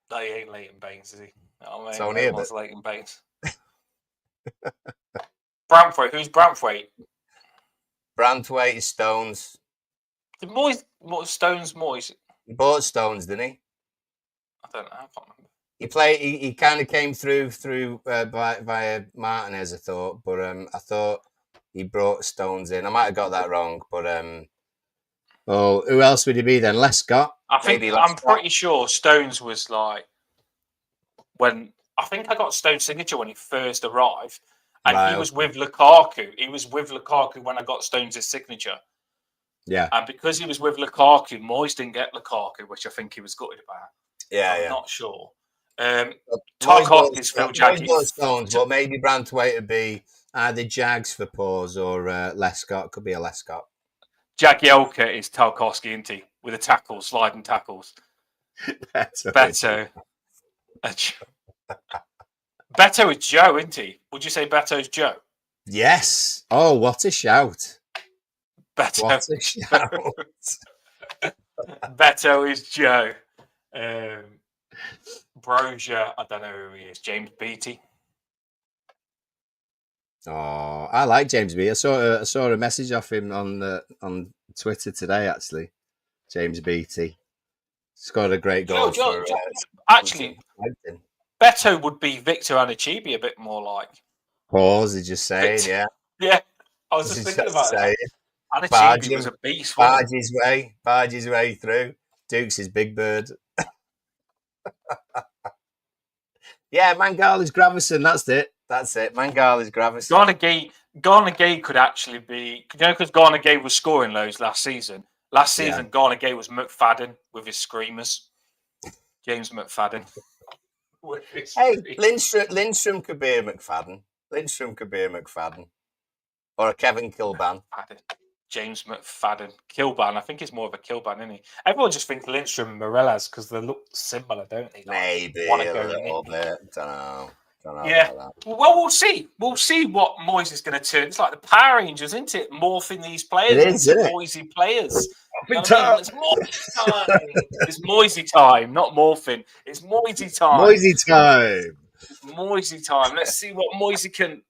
No, he ain't Leighton Baines, is he? Oh, man, it's only a bit. Leighton Baines. Branthwaite. Who's Branthwaite? Branthwaite is Stones. Did Stones Moyes? He bought Stones, didn't he? I don't know. I can't He remember. He kind of came through via Martinez, I thought, but I thought he brought Stones in. I might have got that wrong, but who else would he be then? Les Scott. I'm pretty sure Stones was like when I think I got Stone's signature when he first arrived, and he was with Lukaku. He was with Lukaku when I got Stones' signature. Yeah, and because he was with Lukaku, Moyes didn't get Lukaku, which I think he was gutted about. I'm not sure. Tarkov is Phil Jaggi. Stones, but maybe Branthwaite would be either Jags for pause or Les Scott. Could be a Les Scott. Jagielka is Tarkovsky, isn't he? With the tackles, sliding tackles. Beto. Beto is Joe, isn't he? Would you say Beto's Joe? Yes. Oh, what a shout. Beto. What a shout. Beto is Joe. Brozier, I don't know who he is. James Beattie. Oh, I like James Beattie. I saw a message off him on Twitter today. Actually, James Beattie scored a great goal. Actually, Beto would be Victor Anichibi a bit more like. Pause. He's just saying, Victor. Yeah. I was just thinking about that. Anichibi was a beast. Barge his way through. Duke's his big bird. Yeah, Mangala's Gravison. That's it. Mangala's Gravison. Garner Gay could actually be, because Garner Gay was scoring loads last season, Last season, Garnegay was McFadden with his screamers. James McFadden. Hey, Lindstrom could be a McFadden. Lindstrom could be a McFadden. Or a Kevin Kilban. James McFadden. Kilban. I think he's more of a Kilban, isn't he? Everyone just thinks Lindstrom and Morelas because they look similar, don't they? Maybe a little bit. Don't know. Yeah. Well, we'll see. We'll see what Moyes is going to turn. It's like the Power Rangers, isn't it? Morphing these players into Moisey players. You know I mean? It's Moisey time. It's Moisey time, not morphing. It's Moisey time. Moisey time. It's Moisey time. Let's see what Moisey can.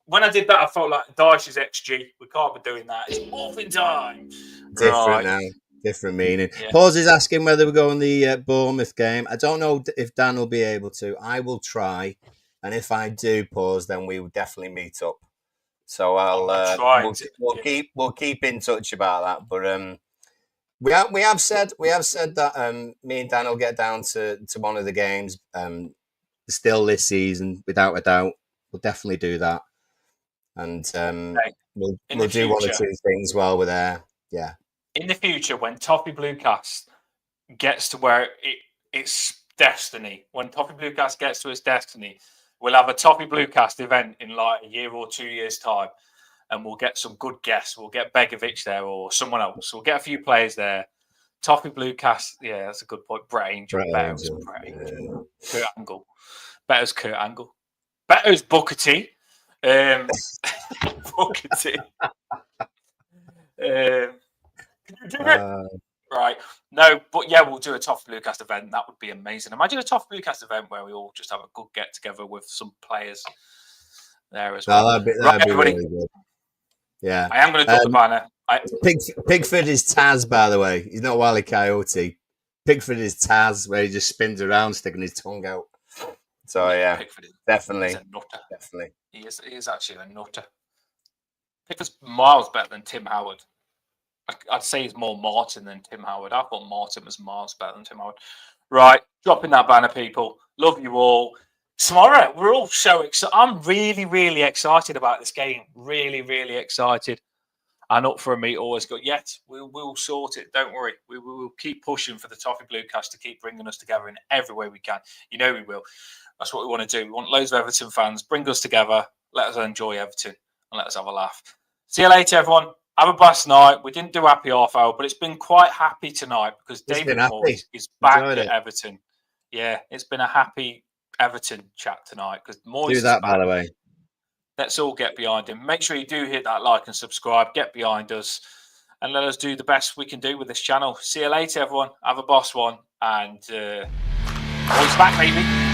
When I did that, I felt like Dyche's XG. We can't be doing that. It's morphing time. Different now. Different meaning. Yeah. Pause is asking whether we go on the Bournemouth game. I don't know if Dan will be able to. I will try. And if I do pause, then we will definitely meet up. So we'll keep in touch about that. But we have said that me and Dan will get down to one of the games still this season, without a doubt. We'll definitely do that. And we'll do one or two things while we're there. Yeah. In the future, when Toffee Bluecast gets to where it's destiny, when Toffee Bluecast gets to its destiny, we'll have a Toffee Bluecast event in like a year or 2 years' time, and we'll get some good guests. We'll get Begovic there or someone else. We'll get a few players there. Toffee Bluecast, yeah, that's a good point. Brett Angel, Kurt Angle, Better's Kurt Angle, Better's Booker T. Booker T. Right. No, but yeah, we'll do a Toffee Bluecast event. That would be amazing. Imagine a Toffee Bluecast event where we all just have a good get together with some players there as well. That'd be really good. Yeah. I am going to drop the banner. Pickford is Taz, by the way. He's not Wile E. Coyote. Pickford is Taz, where he just spins around, sticking his tongue out. So yeah, definitely. He's a nutter. Definitely. He is actually a nutter. Pickford's miles better than Tim Howard. I'd say he's more Martin than Tim Howard. I thought Martin was miles better than Tim Howard. Right, dropping that banner, people. Love you all. Tomorrow, we're all so excited. I'm really, really excited about this game. Really, really excited. And up for a meet always got yet. We'll sort it. Don't worry. We will keep pushing for the Toffee Bluecast to keep bringing us together in every way we can. You know we will. That's what we want to do. We want loads of Everton fans. Bring us together. Let us enjoy Everton and let us have a laugh. See you later, everyone. Have a blessed night. We didn't do happy half hour, but it's been quite happy tonight because David Moyes is back at Everton. Yeah, it's been a happy Everton chat tonight because Moyes do that, by the way. Let's all get behind him. Make sure you do hit that like and subscribe. Get behind us and let us do the best we can do with this channel. See you later, everyone. Have a boss one. And Moyes back, baby.